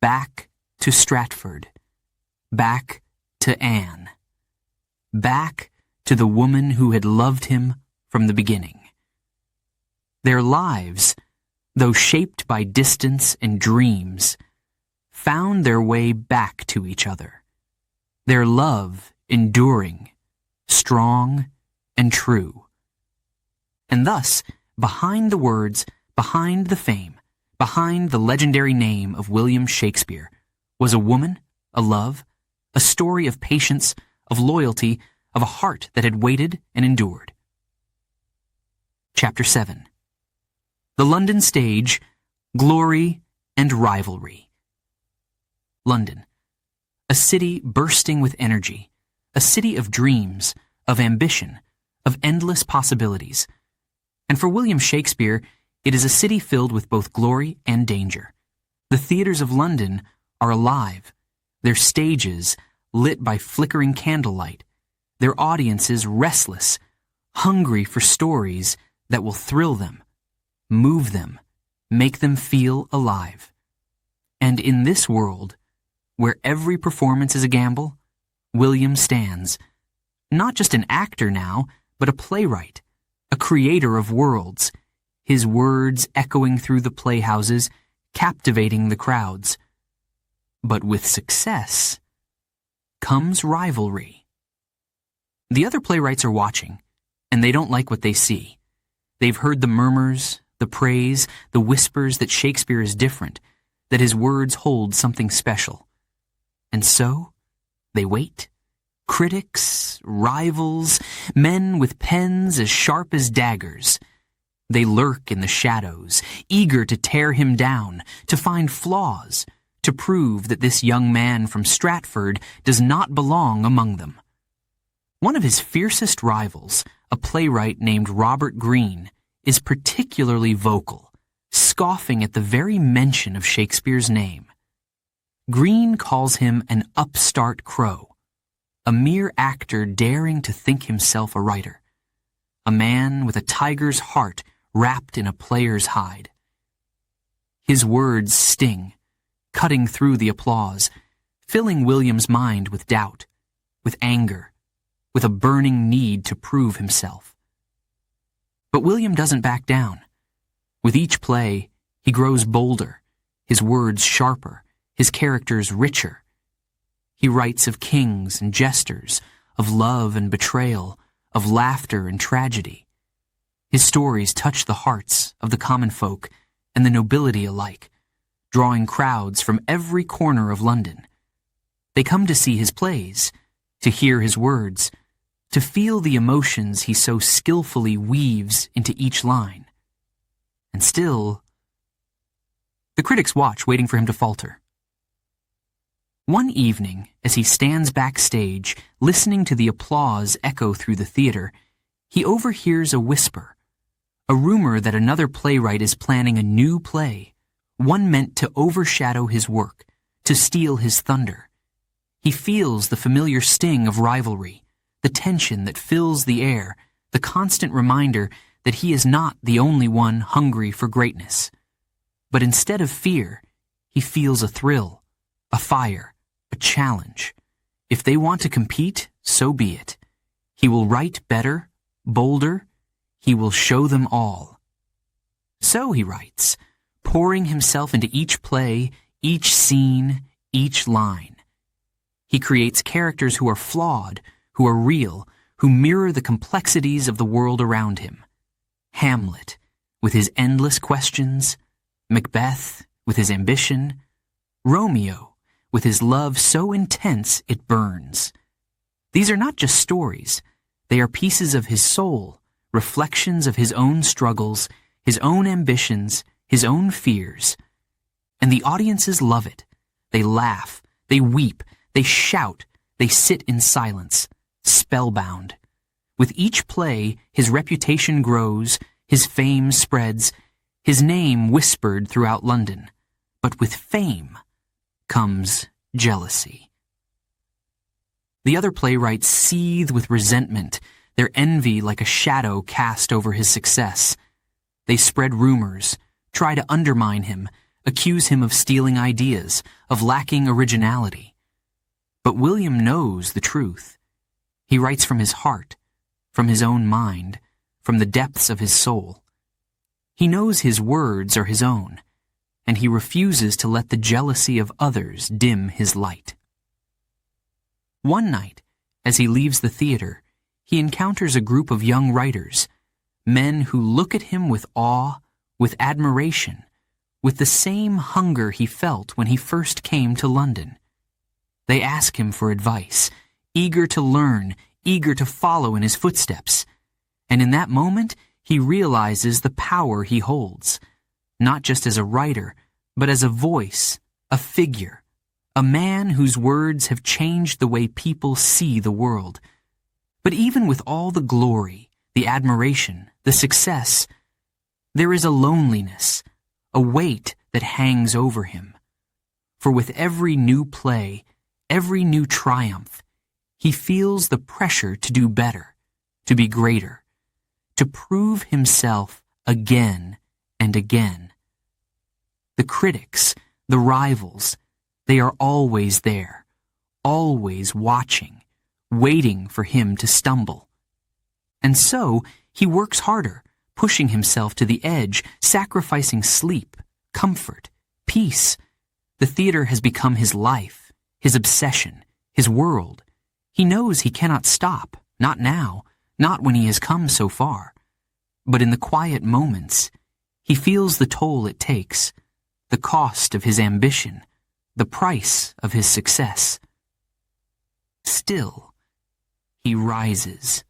back to Stratford, back to Anne, back to the woman who had loved him from the beginning. Their lives, though shaped by distance and dreams, found their way back to each other, their love enduring, strong, and true. And thus, behind the words, behind the fame, behind the legendary name of William Shakespeare, was a woman, a love, a story of patience, of loyalty, of a heart that had waited and endured. Chapter 7. The London Stage, Glory and Rivalry. London, a city bursting with energy, a city of dreams, of ambition, of endless possibilities. And for William Shakespeare, it is a city filled with both glory and danger. The theaters of London are alive, their stages lit by flickering candlelight, their audiences restless, hungry for stories that will thrill them, move them, make them feel alive. And in this world, where every performance is a gamble, William stands, not just an actor now, but a playwright, a creator of worlds, his words echoing through the playhouses, captivating the crowds. But with success comes rivalry. The other playwrights are watching, and they don't like what they see. They've heard the murmurs, the praise, the whispers that Shakespeare is different, that his words hold something special. And so, they wait. Critics, rivals, men with pens as sharp as daggers. They lurk in the shadows, eager to tear him down, to find flaws, to prove that this young man from Stratford does not belong among them. One of his fiercest rivals, a playwright named Robert Greene, is particularly vocal, scoffing at the very mention of Shakespeare's name. Greene calls him an upstart crow, a mere actor daring to think himself a writer, a man with a tiger's heart wrapped in a player's hide. His words sting, cutting through the applause, filling William's mind with doubt, with anger, with a burning need to prove himself. But William doesn't back down. With each play, he grows bolder, his words sharper, his characters richer. He writes of kings and jesters, of love and betrayal, of laughter and tragedy. His stories touch the hearts of the common folk and the nobility alike, drawing crowds from every corner of London. They come to see his plays, to hear his words, to feel the emotions he so skillfully weaves into each line. And still, the critics watch, waiting for him to falter. One evening, as he stands backstage, listening to the applause echo through the theater, he overhears a whisper, a rumor that another playwright is planning a new play, one meant to overshadow his work, to steal his thunder. He feels the familiar sting of rivalry, the tension that fills the air, the constant reminder that he is not the only one hungry for greatness. But instead of fear, he feels a thrill, a fire, a challenge. If they want to compete, so be it. He will write better, bolder. He will show them all. So he writes, pouring himself into each play, each scene, each line. He creates characters who are flawed, who are real, who mirror the complexities of the world around him. Hamlet, with his endless questions, Macbeth, with his ambition, Romeo, with his love so intense it burns. These are not just stories. They are pieces of his soul, reflections of his own struggles, his own ambitions, his own fears. And the audiences love it. They laugh, they weep, they shout, they sit in silence, spellbound. With each play, his reputation grows, his fame spreads, his name whispered throughout London. But with fame comes jealousy. The other playwrights seethe with resentment, their envy like a shadow cast over his success. They spread rumors, try to undermine him, accuse him of stealing ideas, of lacking originality. But William knows the truth. He writes from his heart, from his own mind, from the depths of his soul. He knows his words are his own, and he refuses to let the jealousy of others dim his light. One night, as he leaves the theater, he encounters a group of young writers, men who look at him with awe, with admiration, with the same hunger he felt when he first came to London. They ask him for advice, eager to learn, eager to follow in his footsteps. And in that moment, he realizes the power he holds, not just as a writer, but as a voice, a figure, a man whose words have changed the way people see the world. But even with all the glory, the admiration, the success, there is a loneliness, a weight that hangs over him. For with every new play, every new triumph, he feels the pressure to do better, to be greater, to prove himself again and again. The critics, the rivals, they are always there, always watching, waiting for him to stumble. And so he works harder, pushing himself to the edge, sacrificing sleep, comfort, peace. The theater has become his life, his obsession, his world. He knows he cannot stop, not now, not when he has come so far. But in the quiet moments, he feels the toll it takes, the cost of his ambition, the price of his success. Still, he rises.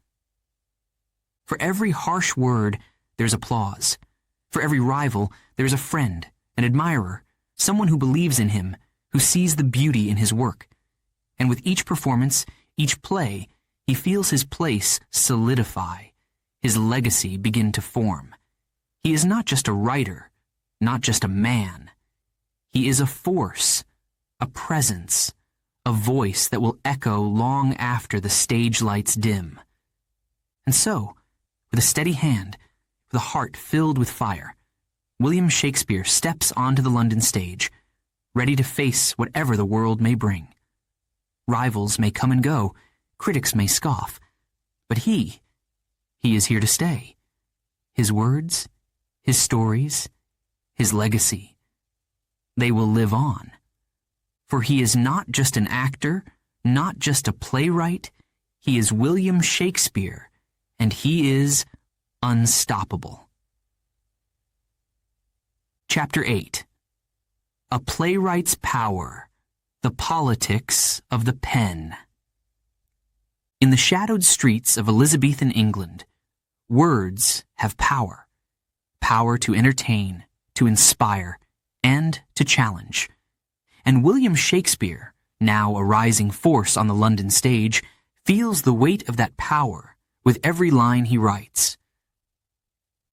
For every harsh word, there's applause. For every rival, there's a friend, an admirer, someone who believes in him, who sees the beauty in his work. And with each performance, each play, he feels his place solidify, his legacy begin to form. He is not just a writer, not just a man. He is a force, a presence, a voice that will echo long after the stage lights dim. And so, with a steady hand, with a heart filled with fire, William Shakespeare steps onto the London stage, ready to face whatever the world may bring. Rivals may come and go, critics may scoff, but he is here to stay. His words, his stories, his legacy, they will live on. For he is not just an actor, not just a playwright, he is William Shakespeare, and he is unstoppable. Chapter 8. A Playwright's Power, the Politics of the Pen. In the shadowed streets of Elizabethan England, words have power. Power to entertain, to inspire, and to challenge. And William Shakespeare, now a rising force on the London stage, feels the weight of that power with every line he writes.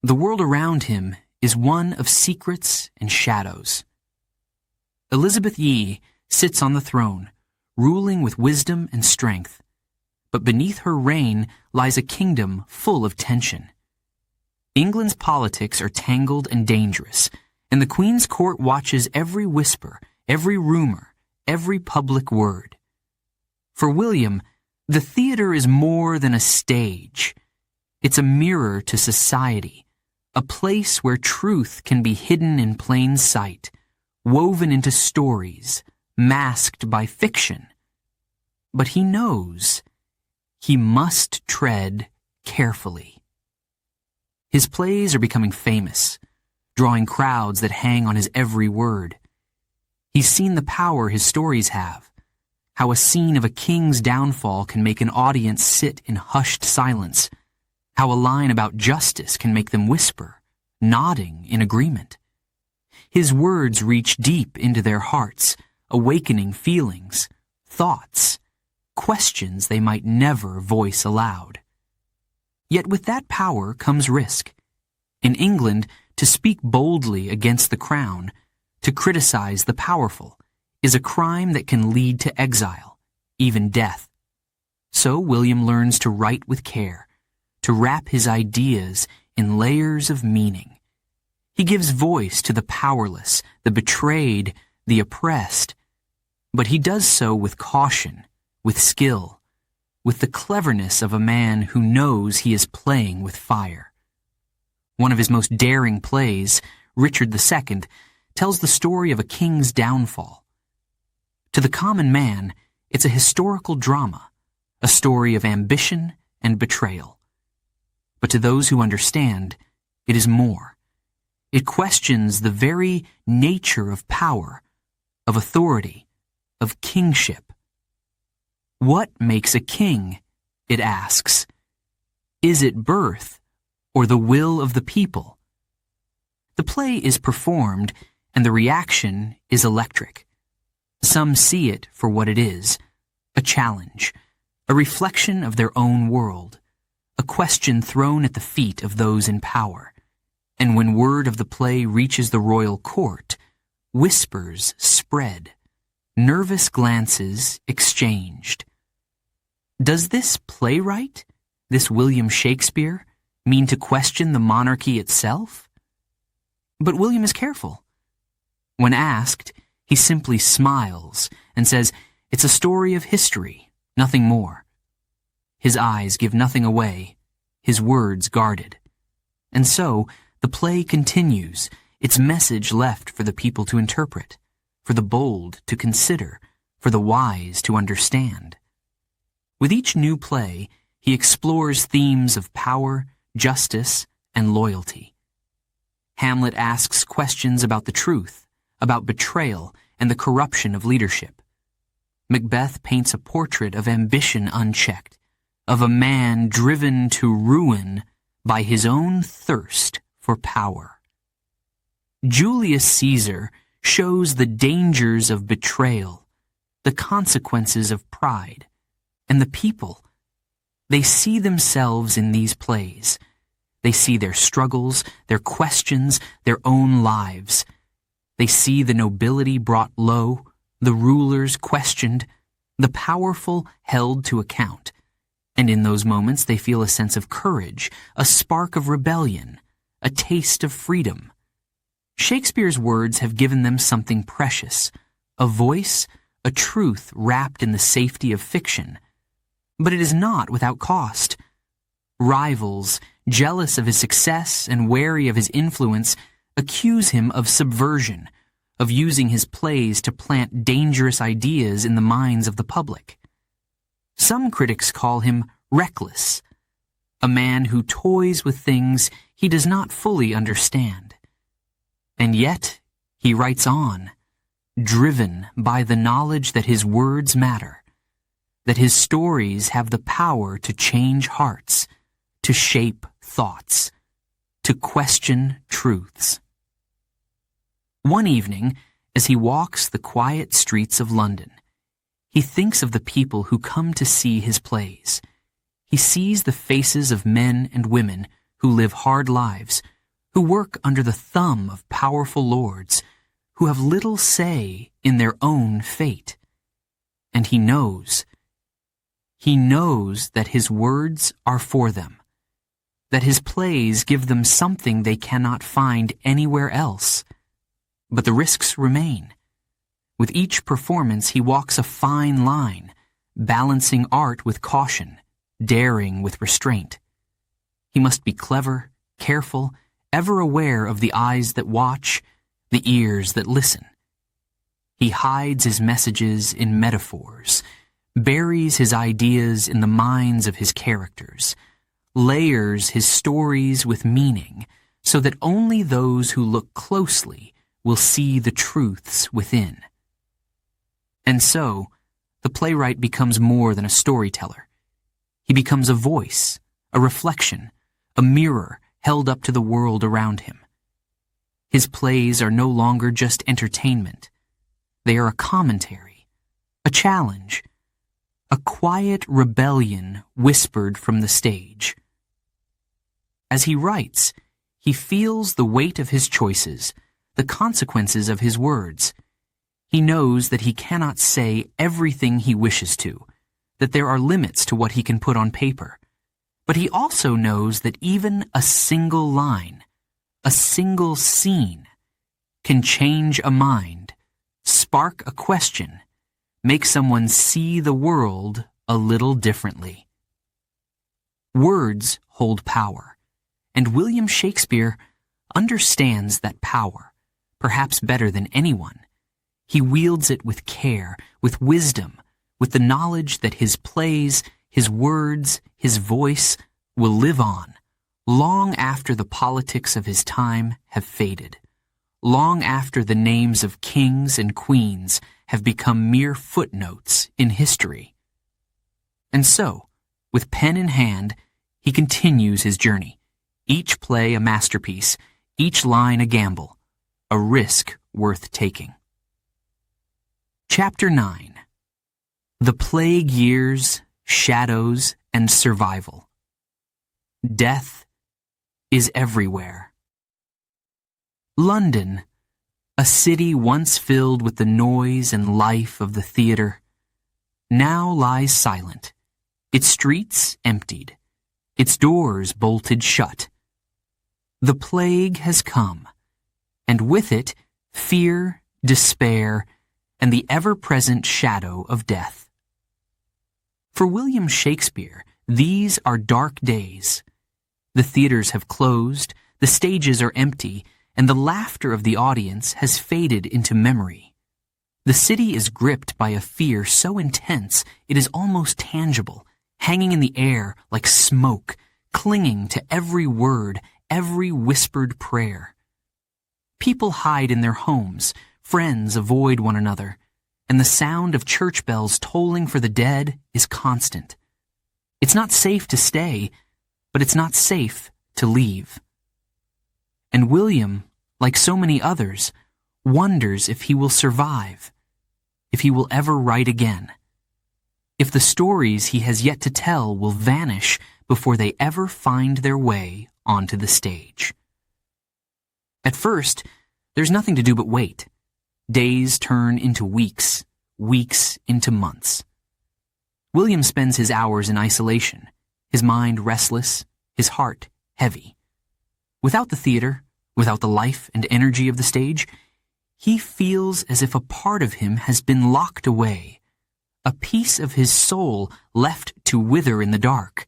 The world around him is one of secrets and shadows. Elizabeth Ye sits on the throne, ruling with wisdom and strength, but beneath her reign lies a kingdom full of tension. England's politics are tangled and dangerous, and the Queen's court watches every whisper, every rumor, every public word. For William, the theater is more than a stage. It's a mirror to society, a place where truth can be hidden in plain sight, woven into stories, masked by fiction. But he knows he must tread carefully. His plays are becoming famous, drawing crowds that hang on his every word. He's seen the power his stories have, how a scene of a king's downfall can make an audience sit in hushed silence, how a line about justice can make them whisper, nodding in agreement. His words reach deep into their hearts, awakening feelings, thoughts, questions they might never voice aloud. Yet with that power comes risk. In England, to speak boldly against the crown, to criticize the powerful, is a crime that can lead to exile, even death. So William learns to write with care, to wrap his ideas in layers of meaning. He gives voice to the powerless, the betrayed, the oppressed, but he does so with caution, with skill, with the cleverness of a man who knows he is playing with fire. One of his most daring plays, Richard II, tells the story of a king's downfall. To the common man, it's a historical drama, a story of ambition and betrayal. But to those who understand, it is more. It questions the very nature of power, of authority, of kingship. What makes a king? It asks. Is it birth or the will of the people? The play is performed, and the reaction is electric. Some see it for what it is, a challenge, a reflection of their own world, a question thrown at the feet of those in power. And when word of the play reaches the royal court, whispers spread, nervous glances exchanged. Does this playwright, this William Shakespeare, mean to question the monarchy itself? But William is careful. When asked, he simply smiles and says, "It's a story of history, nothing more." His eyes give nothing away, his words guarded. And so, the play continues, its message left for the people to interpret, for the bold to consider, for the wise to understand. With each new play, he explores themes of power, justice, and loyalty. Hamlet asks questions about the truth, about betrayal and the corruption of leadership. Macbeth paints a portrait of ambition unchecked, of a man driven to ruin by his own thirst for power. Julius Caesar shows the dangers of betrayal, the consequences of pride, and the people. They see themselves in these plays. They see their struggles, their questions, their own lives. They see the nobility brought low, the rulers questioned, the powerful held to account. And in those moments they feel a sense of courage, a spark of rebellion, a taste of freedom. Shakespeare's words have given them something precious, a voice, a truth wrapped in the safety of fiction. But it is not without cost. Rivals, jealous of his success and wary of his influence, accuse him of subversion, of using his plays to plant dangerous ideas in the minds of the public. Some critics call him reckless, a man who toys with things he does not fully understand. And yet, he writes on, driven by the knowledge that his words matter, that his stories have the power to change hearts, to shape thoughts, to question truths. One evening, as he walks the quiet streets of London, he thinks of the people who come to see his plays. He sees the faces of men and women who live hard lives, who work under the thumb of powerful lords, who have little say in their own fate. And he knows that his words are for them, that his plays give them something they cannot find anywhere else. But the risks remain. With each performance he walks a fine line, balancing art with caution, daring with restraint. He must be clever, careful, ever aware of the eyes that watch, the ears that listen. He hides his messages in metaphors, buries his ideas in the minds of his characters, layers his stories with meaning, so that only those who look closely will see the truths within. And so, the playwright becomes more than a storyteller. He becomes a voice, a reflection, a mirror held up to the world around him. His plays are no longer just entertainment. They are a commentary, a challenge, a quiet rebellion whispered from the stage. As he writes, he feels the weight of his choices, the consequences of his words. He knows that he cannot say everything he wishes to, that there are limits to what he can put on paper. But he also knows that even a single line, a single scene, can change a mind, spark a question, make someone see the world a little differently. Words hold power, and William Shakespeare understands that power, perhaps better than anyone. He wields it with care, with wisdom, with the knowledge that his plays, his words, his voice will live on, long after the politics of his time have faded, long after the names of kings and queens have become mere footnotes in history. And so, with pen in hand, he continues his journey, each play a masterpiece, each line a gamble, a risk worth taking. Chapter 9. The Plague Years, Shadows, and Survival. Death is everywhere. London, a city once filled with the noise and life of the theater, now lies silent, its streets emptied, its doors bolted shut. The plague has come, and with it fear, despair, and the ever-present shadow of death. For William Shakespeare, these are dark days. The theaters have closed, the stages are empty, and the laughter of the audience has faded into memory. The city is gripped by a fear so intense it is almost tangible, hanging in the air like smoke, clinging to every word, every whispered prayer. People hide in their homes, friends avoid one another, and the sound of church bells tolling for the dead is constant. It's not safe to stay, but it's not safe to leave. And William, like so many others, wonders if he will survive, if he will ever write again, if the stories he has yet to tell will vanish before they ever find their way onto the stage. At first, there's nothing to do but wait. Days turn into weeks, weeks into months. William spends his hours in isolation, his mind restless, his heart heavy. Without the theater, without the life and energy of the stage, he feels as if a part of him has been locked away, a piece of his soul left to wither in the dark.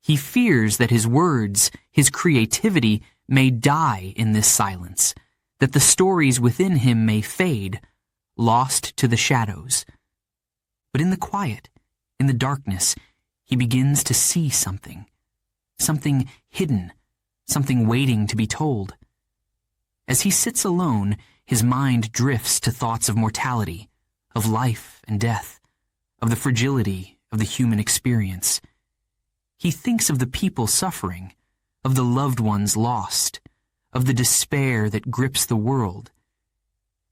He fears that his words, his creativity, may die in this silence, that the stories within him may fade, lost to the shadows. But in the quiet, in the darkness, he begins to see something hidden, something waiting to be told. As he sits alone, his mind drifts to thoughts of mortality, of life and death, of the fragility of the human experience. He thinks of the people suffering, of the loved ones lost, of the despair that grips the world.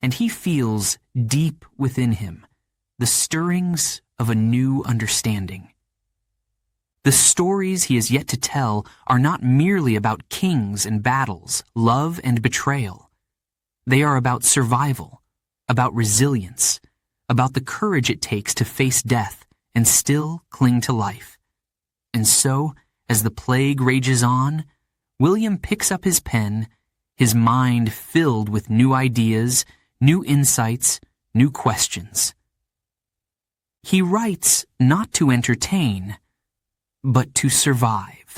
And he feels deep within him the stirrings of a new understanding. The stories he has yet to tell are not merely about kings and battles, love and betrayal. They are about survival, about resilience, about the courage it takes to face death and still cling to life. And so, as the plague rages on, William picks up his pen, his mind filled with new ideas, new insights, new questions. He writes not to entertain, but to survive.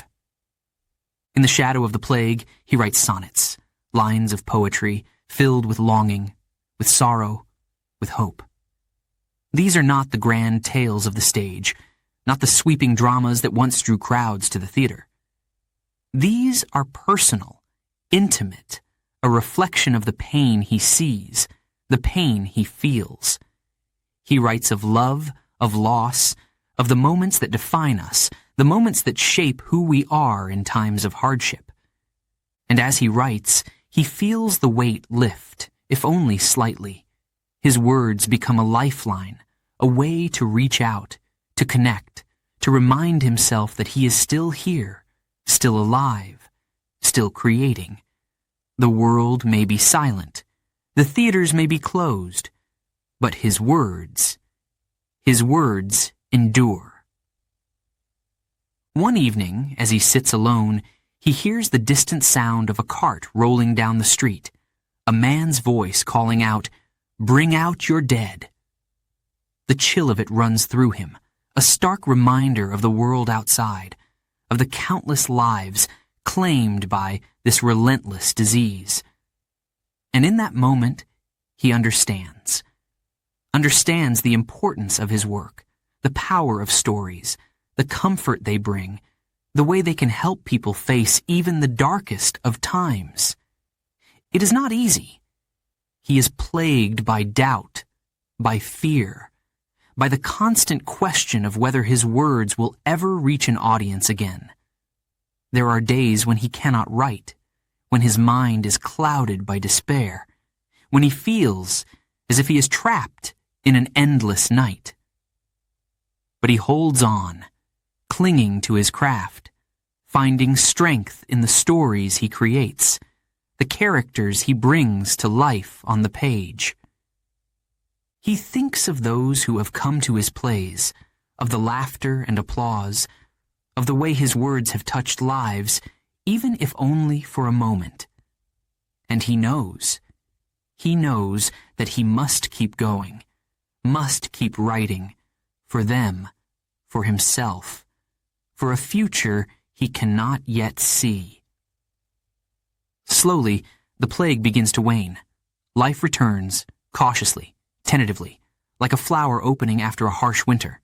In the shadow of the plague, he writes sonnets, lines of poetry filled with longing, with sorrow, with hope. These are not the grand tales of the stage, not the sweeping dramas that once drew crowds to the theater. These are personal, intimate, a reflection of the pain he sees, the pain he feels. He writes of love, of loss, of the moments that define us, the moments that shape who we are in times of hardship. And as he writes, he feels the weight lift, if only slightly. His words become a lifeline, a way to reach out, to connect, to remind himself that he is still here, still alive, still creating. The world may be silent, the theaters may be closed, but his words endure. One evening, as he sits alone, he hears the distant sound of a cart rolling down the street, a man's voice calling out, "Bring out your dead." The chill of it runs through him, a stark reminder of the world outside, of the countless lives claimed by this relentless disease. And in that moment, he understands the importance of his work, the power of stories, the comfort they bring, the way they can help people face even the darkest of times. It is not easy. He is plagued by doubt, by fear, by the constant question of whether his words will ever reach an audience again. There are days when he cannot write, when his mind is clouded by despair, when he feels as if he is trapped in an endless night. But he holds on, clinging to his craft, finding strength in the stories he creates, the characters he brings to life on the page. He thinks of those who have come to his plays, of the laughter and applause, of the way his words have touched lives, even if only for a moment. And he knows that he must keep going, must keep writing, for them, for himself, for a future he cannot yet see. Slowly, the plague begins to wane. Life returns, cautiously, tentatively, like a flower opening after a harsh winter.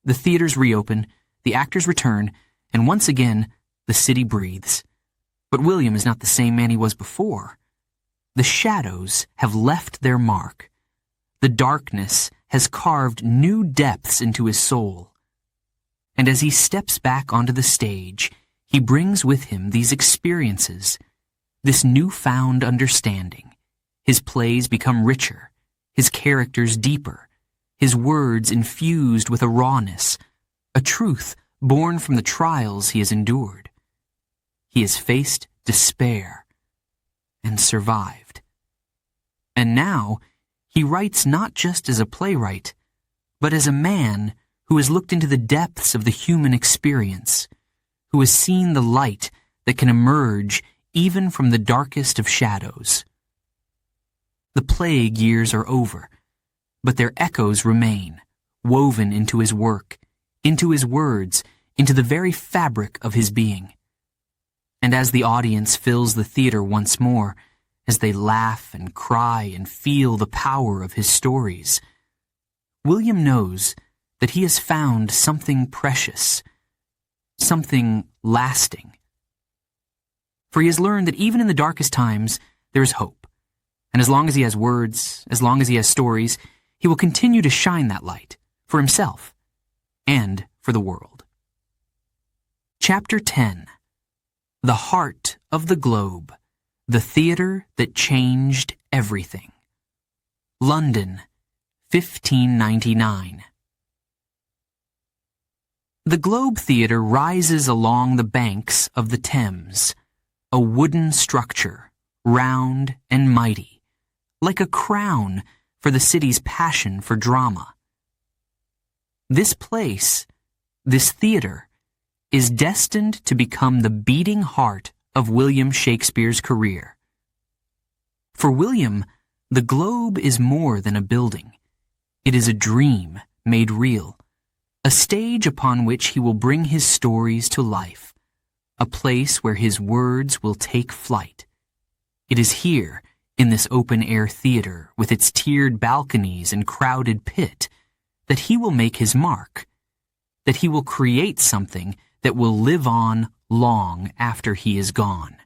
The theaters reopen, the actors return, and once again, the city breathes. But William is not the same man he was before. The shadows have left their mark. The darkness has carved new depths into his soul. And as he steps back onto the stage, he brings with him these experiences, this newfound understanding. His plays become richer, his characters deeper, his words infused with a rawness, a truth born from the trials he has endured. He has faced despair and survived. And now, he writes not just as a playwright, but as a man who has looked into the depths of the human experience, who has seen the light that can emerge even from the darkest of shadows. The plague years are over, but their echoes remain, woven into his work, into his words, into the very fabric of his being. And as the audience fills the theater once more, as they laugh and cry and feel the power of his stories, William knows that he has found something precious, something lasting. For he has learned that even in the darkest times, there is hope. And as long as he has words, as long as he has stories, he will continue to shine that light for himself and for the world. Chapter 10. The Heart of the Globe, the Theatre that Changed Everything. London, 1599. The Globe Theatre rises along the banks of the Thames, a wooden structure, round and mighty, like a crown for the city's passion for drama. This place, this theatre, is destined to become the beating heart of William Shakespeare's career. For William, the Globe is more than a building. It is a dream made real, a stage upon which he will bring his stories to life, a place where his words will take flight. It is here, in this open-air theater with its tiered balconies and crowded pit, that he will make his mark, that he will create something that will live on long after he is gone.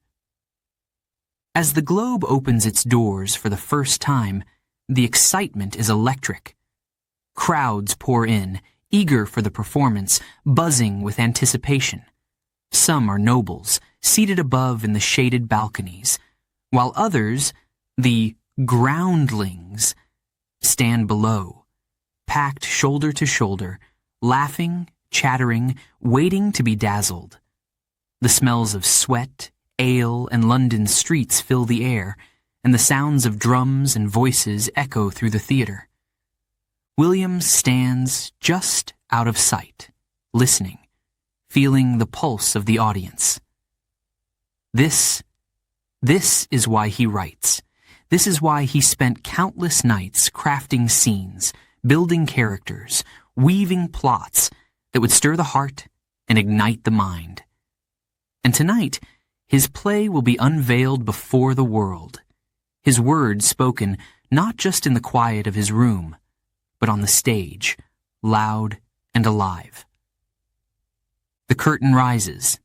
As the Globe opens its doors for the first time, the excitement is electric. Crowds pour in, eager for the performance, buzzing with anticipation. Some are nobles, seated above in the shaded balconies, while others, the groundlings, stand below, packed shoulder to shoulder, laughing, chattering, waiting to be dazzled. The smells of sweat, ale, and London streets fill the air, and the sounds of drums and voices echo through the theater. William stands just out of sight, listening, feeling the pulse of the audience. This is why he writes. This is why he spent countless nights crafting scenes, building characters, weaving plots that would stir the heart and ignite the mind. And tonight, his play will be unveiled before the world, his words spoken not just in the quiet of his room, but on the stage, loud and alive. The curtain rises.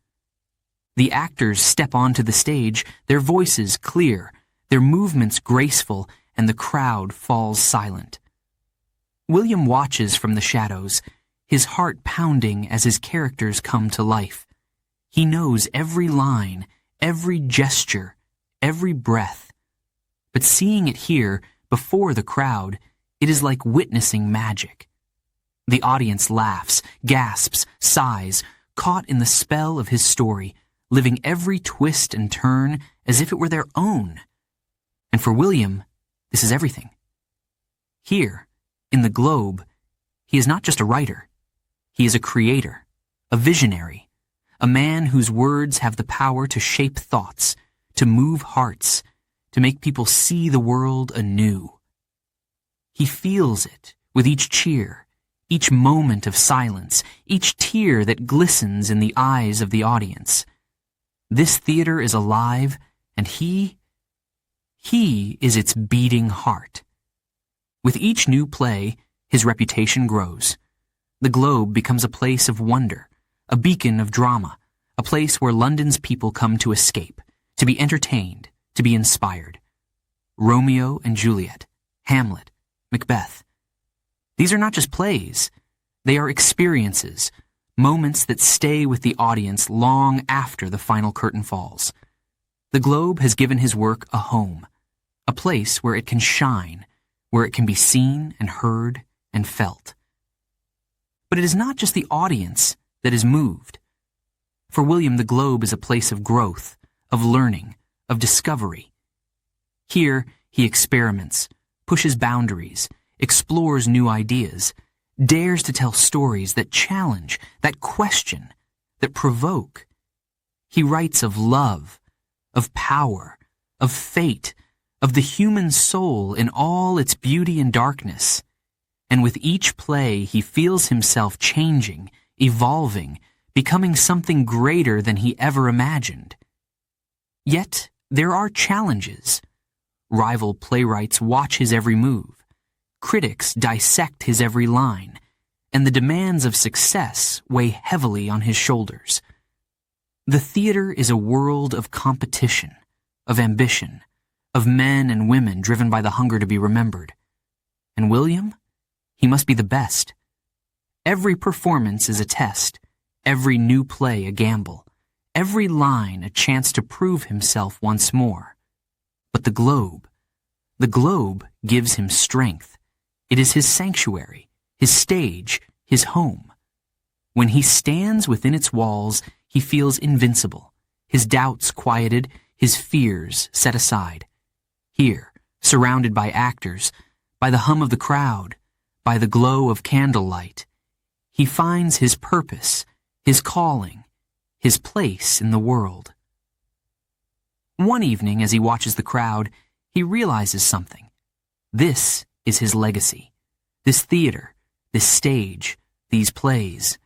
The actors step onto the stage, their voices clear, their movements graceful, and the crowd falls silent. William watches from the shadows, his heart pounding as his characters come to life. He knows every line, every gesture, every breath. But seeing it here, before the crowd, it is like witnessing magic. The audience laughs, gasps, sighs, caught in the spell of his story, living every twist and turn as if it were their own. And for William, this is everything. Here, in the Globe, he is not just a writer. He is a creator, a visionary, a man whose words have the power to shape thoughts, to move hearts, to make people see the world anew. He feels it with each cheer, each moment of silence, each tear that glistens in the eyes of the audience. This theater is alive, and he is its beating heart. With each new play, his reputation grows. The Globe becomes a place of wonder, a beacon of drama, a place where London's people come to escape, to be entertained, to be inspired. Romeo and Juliet, Hamlet, Macbeth. These are not just plays. They are experiences, moments that stay with the audience long after the final curtain falls. The Globe has given his work a home, a place where it can shine, where it can be seen and heard and felt. But it is not just the audience that is moved. For William, the Globe is a place of growth, of learning, of discovery. Here, he experiments, pushes boundaries, explores new ideas, dares to tell stories that challenge, that question, that provoke. He writes of love, of power, of fate, of the human soul in all its beauty and darkness. And with each play, he feels himself changing, evolving, becoming something greater than he ever imagined. Yet, there are challenges. Rival playwrights watch his every move. Critics dissect his every line, and the demands of success weigh heavily on his shoulders. The theater is a world of competition, of ambition, of men and women driven by the hunger to be remembered. And William? He must be the best. Every performance is a test, every new play a gamble, every line a chance to prove himself once more. But the globe gives him strength. It is his sanctuary, his stage, his home. When he stands within its walls, he feels invincible, his doubts quieted, his fears set aside. Here, surrounded by actors, by the hum of the crowd, by the glow of candlelight, he finds his purpose, his calling, his place in the world. One evening, as he watches the crowd, he realizes something. This is his legacy. This theater, this stage, these plays.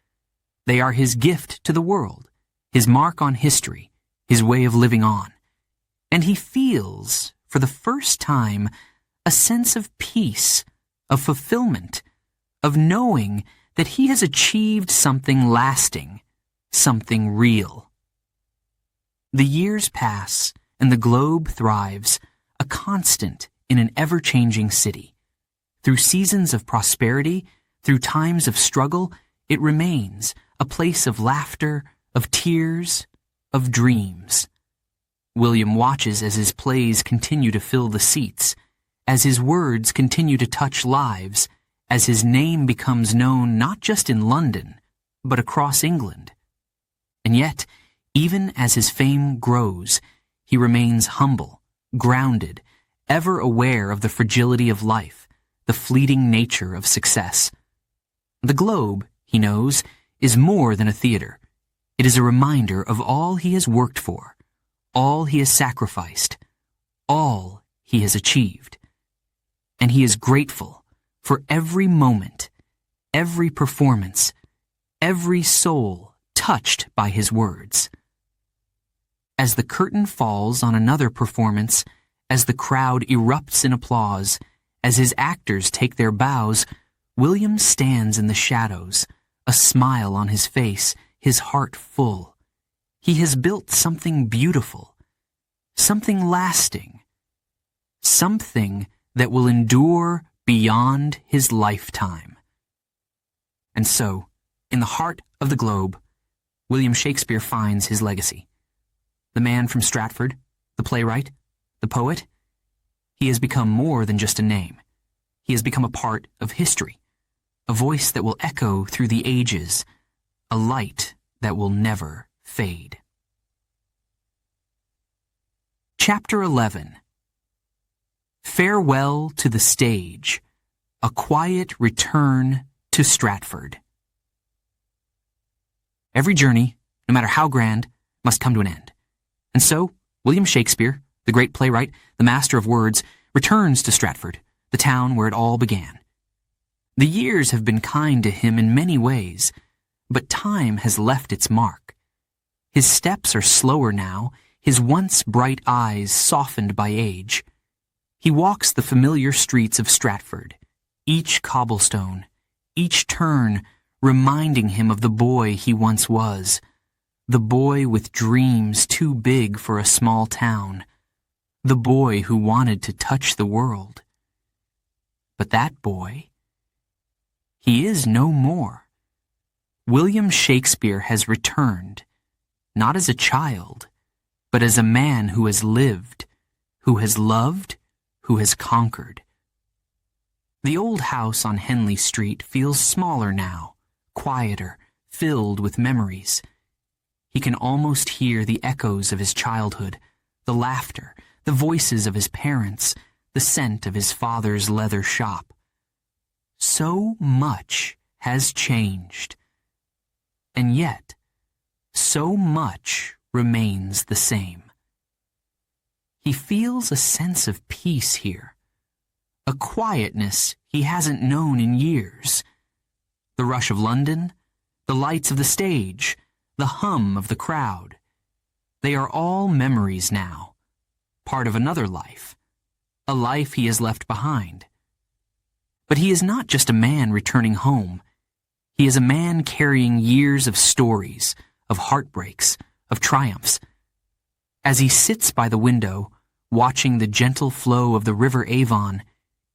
They are his gift to the world, his mark on history, his way of living on. And he feels, for the first time, a sense of peace, of fulfillment, of knowing that he has achieved something lasting, something real. The years pass, and the globe thrives, a constant in an ever-changing city. Through seasons of prosperity, through times of struggle, it remains a place of laughter, of tears, of dreams. William watches as his plays continue to fill the seats, as his words continue to touch lives, as his name becomes known not just in London, but across England. And yet, even as his fame grows, he remains humble, grounded, ever aware of the fragility of life, the fleeting nature of success. The globe, he knows, is more than a theater. It is a reminder of all he has worked for, all he has sacrificed, all he has achieved. And he is grateful for every moment, every performance, every soul touched by his words. As the curtain falls on another performance, as the crowd erupts in applause, as his actors take their bows, William stands in the shadows, a smile on his face, his heart full. He has built something beautiful, something lasting, something that will endure beyond his lifetime. And so, in the heart of the globe, William Shakespeare finds his legacy. The man from Stratford, the playwright, the poet, he has become more than just a name. He has become a part of history, a voice that will echo through the ages, a light that will never fade. Chapter 11. Farewell to the stage, a quiet return to Stratford. Every journey, no matter how grand, must come to an end. And so, William Shakespeare, the great playwright, the master of words, returns to Stratford, the town where it all began. The years have been kind to him in many ways, but time has left its mark. His steps are slower now, his once bright eyes softened by age. He walks the familiar streets of Stratford, each cobblestone, each turn reminding him of the boy he once was, the boy with dreams too big for a small town, the boy who wanted to touch the world. But that boy, he is no more. William Shakespeare has returned, not as a child, but as a man who has lived, who has loved, who has conquered. The old house on Henley Street feels smaller now, quieter, filled with memories. He can almost hear the echoes of his childhood, the laughter, the voices of his parents, the scent of his father's leather shop. So much has changed, and yet so much remains the same. He feels a sense of peace here, a quietness he hasn't known in years. The rush of London, the lights of the stage, the hum of the crowd, they are all memories now, part of another life, a life he has left behind. But he is not just a man returning home. He is a man carrying years of stories, of heartbreaks, of triumphs. As he sits by the window, watching the gentle flow of the River Avon,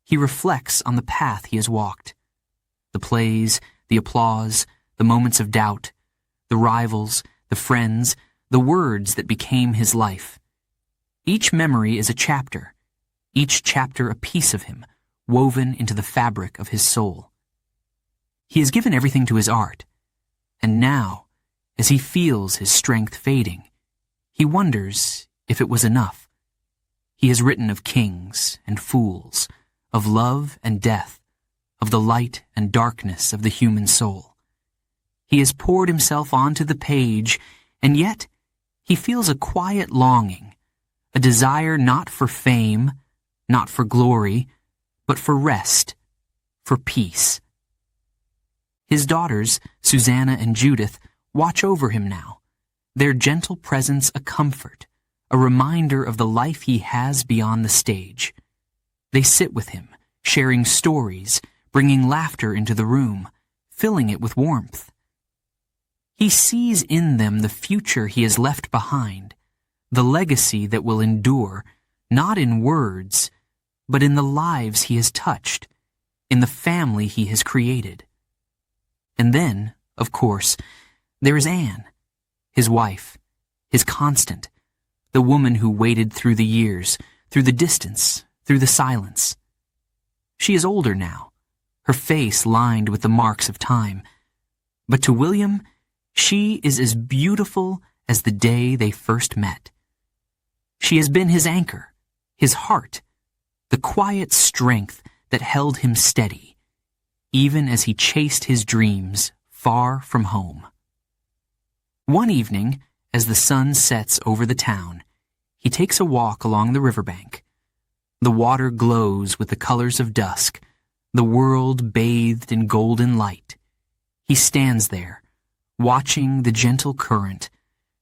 he reflects on the path he has walked. The plays, the applause, the moments of doubt, the rivals, the friends, the words that became his life. Each memory is a chapter, each chapter a piece of him, woven into the fabric of his soul. He has given everything to his art, and now, as he feels his strength fading, he wonders if it was enough. He has written of kings and fools, of love and death, of the light and darkness of the human soul. He has poured himself onto the page, and yet he feels a quiet longing, a desire not for fame, not for glory, but for rest, for peace. His daughters, Susanna and Judith, watch over him now, their gentle presence a comfort, a reminder of the life he has beyond the stage. They sit with him, sharing stories, bringing laughter into the room, filling it with warmth. He sees in them the future he has left behind, the legacy that will endure, not in words, but in the lives he has touched, in the family he has created. And then, of course, there is Anne, his wife, his constant, the woman who waited through the years, through the distance, through the silence. She is older now, her face lined with the marks of time. But to William, she is as beautiful as the day they first met. She has been his anchor, his heart, the quiet strength that held him steady, even as he chased his dreams far from home. One evening, as the sun sets over the town, he takes a walk along the riverbank. The water glows with the colors of dusk, the world bathed in golden light. He stands there, watching the gentle current,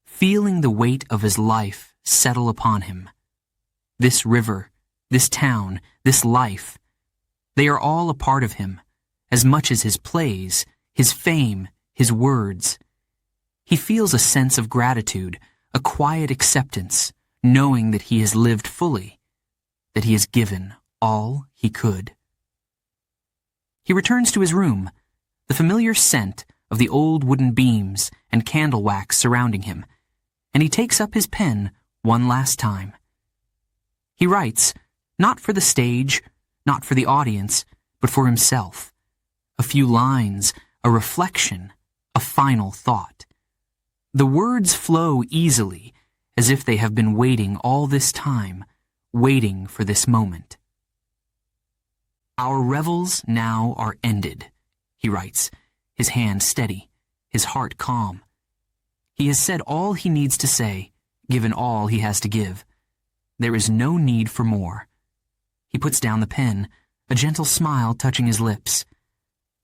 feeling the weight of his life settle upon him. This river, this town, this life, they are all a part of him, as much as his plays, his fame, his words. He feels a sense of gratitude, a quiet acceptance, knowing that he has lived fully, that he has given all he could. He returns to his room, the familiar scent of the old wooden beams and candle wax surrounding him, and he takes up his pen one last time. He writes, not for the stage, not for the audience, but for himself. A few lines, a reflection, a final thought. The words flow easily, as if they have been waiting all this time, waiting for this moment. Our revels now are ended, he writes, his hand steady, his heart calm. He has said all he needs to say, given all he has to give. There is no need for more. He puts down the pen, a gentle smile touching his lips,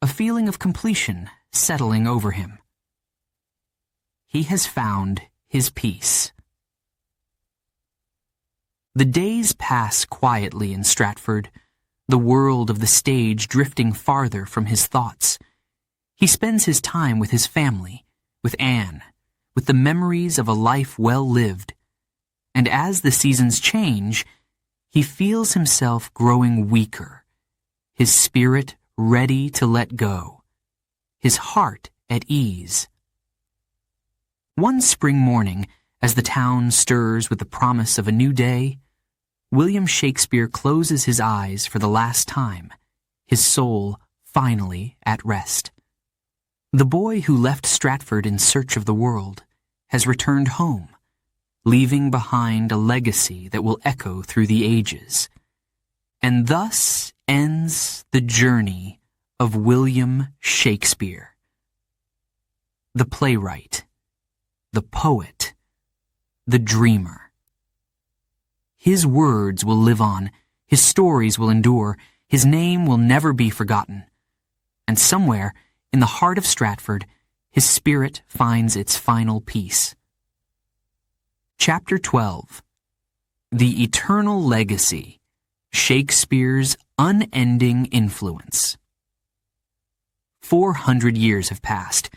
a feeling of completion settling over him. He has found his peace. The days pass quietly in Stratford, the world of the stage drifting farther from his thoughts. He spends his time with his family, with Anne, with the memories of a life well lived. And as the seasons change, he feels himself growing weaker, his spirit ready to let go, his heart at ease. One spring morning, as the town stirs with the promise of a new day, William Shakespeare closes his eyes for the last time, his soul finally at rest. The boy who left Stratford in search of the world has returned home, leaving behind a legacy that will echo through the ages. And thus ends the journey of William Shakespeare, the playwright, the poet, the dreamer. His words will live on, his stories will endure, his name will never be forgotten. And somewhere, in the heart of Stratford, his spirit finds its final peace. Chapter 12. The Eternal Legacy, Shakespeare's Unending Influence. 400 years have passed,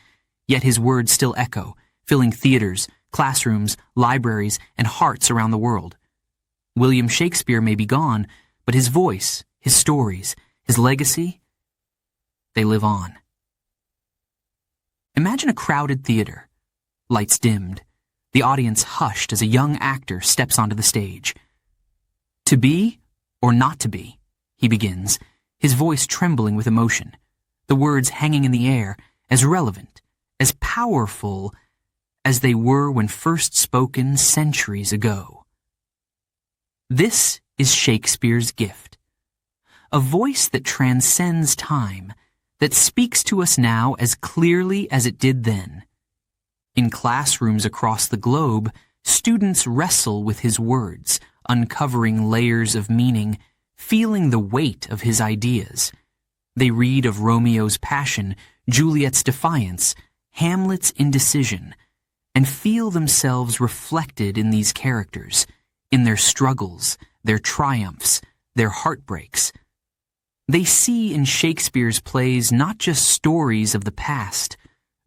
yet his words still echo, filling theaters, classrooms, libraries, and hearts around the world. William Shakespeare may be gone, but his voice, his stories, his legacy, they live on. Imagine a crowded theater, lights dimmed, the audience hushed as a young actor steps onto the stage. To be or not to be, he begins, his voice trembling with emotion, the words hanging in the air, as relevant, as powerful as they were when first spoken centuries ago. This is Shakespeare's gift, a voice that transcends time, that speaks to us now as clearly as it did then. In classrooms across the globe, students wrestle with his words, uncovering layers of meaning, feeling the weight of his ideas. They read of Romeo's passion, Juliet's defiance, Hamlet's indecision, and feel themselves reflected in these characters, in their struggles, their triumphs, their heartbreaks. They see in Shakespeare's plays not just stories of the past,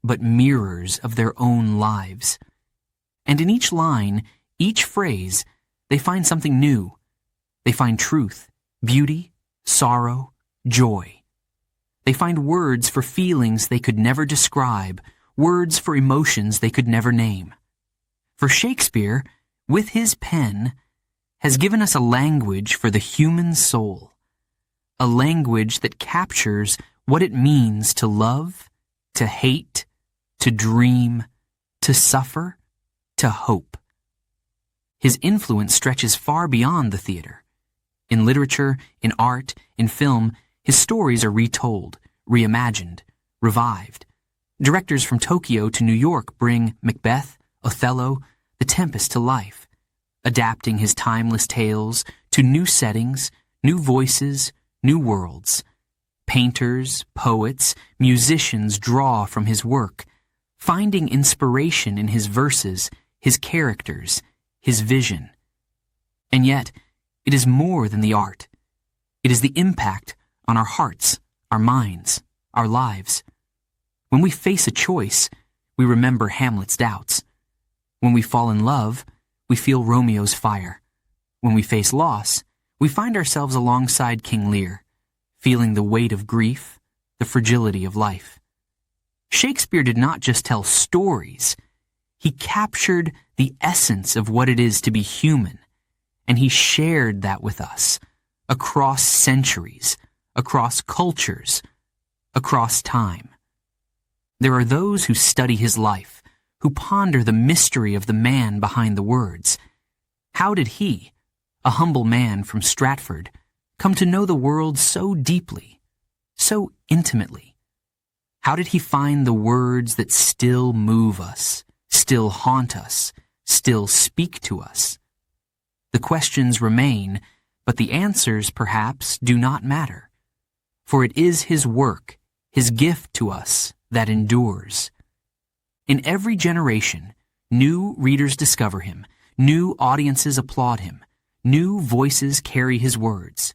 but mirrors of their own lives. And in each line, each phrase, they find something new. They find truth, beauty, sorrow, joy. They find words for feelings they could never describe, words for emotions they could never name. For Shakespeare, with his pen, has given us a language for the human soul, a language that captures what it means to love, to hate, to dream, to suffer, to hope. His influence stretches far beyond the theater. In literature, in art, in film, his stories are retold, reimagined, revived. Directors from Tokyo to New York bring Macbeth, Othello, The Tempest to life, adapting his timeless tales to new settings, new voices, new worlds. Painters, poets, musicians draw from his work, finding inspiration in his verses, his characters, his vision. And yet, it is more than the art. It is the impact on our hearts, our minds, our lives. When we face a choice, we remember Hamlet's doubts. When we fall in love, we feel Romeo's fire. When we face loss, we find ourselves alongside King Lear, feeling the weight of grief, the fragility of life. Shakespeare did not just tell stories. He captured the essence of what it is to be human, and he shared that with us across centuries, across cultures, across time. There are those who study his life, who ponder the mystery of the man behind the words. How did he, a humble man from Stratford, come to know the world so deeply, so intimately? How did he find the words that still move us, still haunt us, still speak to us? The questions remain, but the answers perhaps do not matter. For it is his work, his gift to us, that endures. In every generation, new readers discover him, new audiences applaud him, new voices carry his words.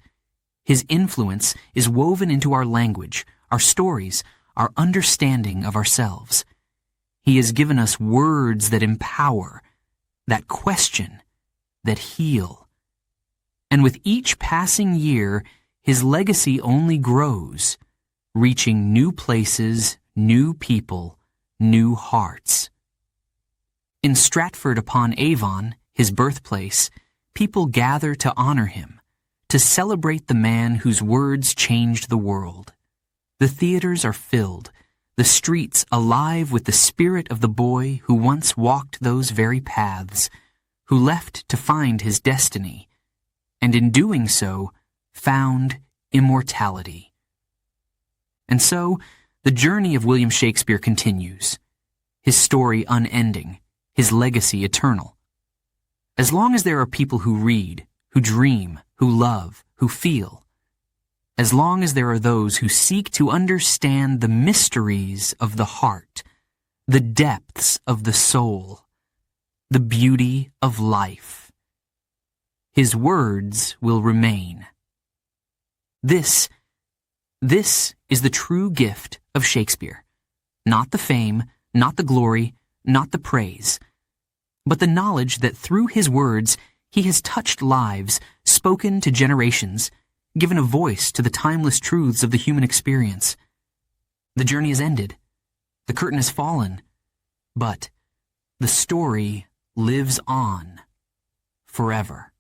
His influence is woven into our language, our stories, our understanding of ourselves. He has given us words that empower, that question, that heal. And with each passing year, his legacy only grows, reaching new places, new people, new hearts. In Stratford upon Avon, his birthplace, people gather to honor him, to celebrate the man whose words changed the world. The theaters are filled, the streets alive with the spirit of the boy who once walked those very paths, who left to find his destiny, and in doing so, found immortality. And so, the journey of William Shakespeare continues, his story unending, his legacy eternal. As long as there are people who read, who dream, who love, who feel. As long as there are those who seek to understand the mysteries of the heart, the depths of the soul, the beauty of life, his words will remain. This is the true gift of Shakespeare. Not the fame, not the glory, not the praise, but the knowledge that through his words he has touched lives, spoken to generations, given a voice to the timeless truths of the human experience. The journey is ended. The curtain has fallen. But the story lives on forever.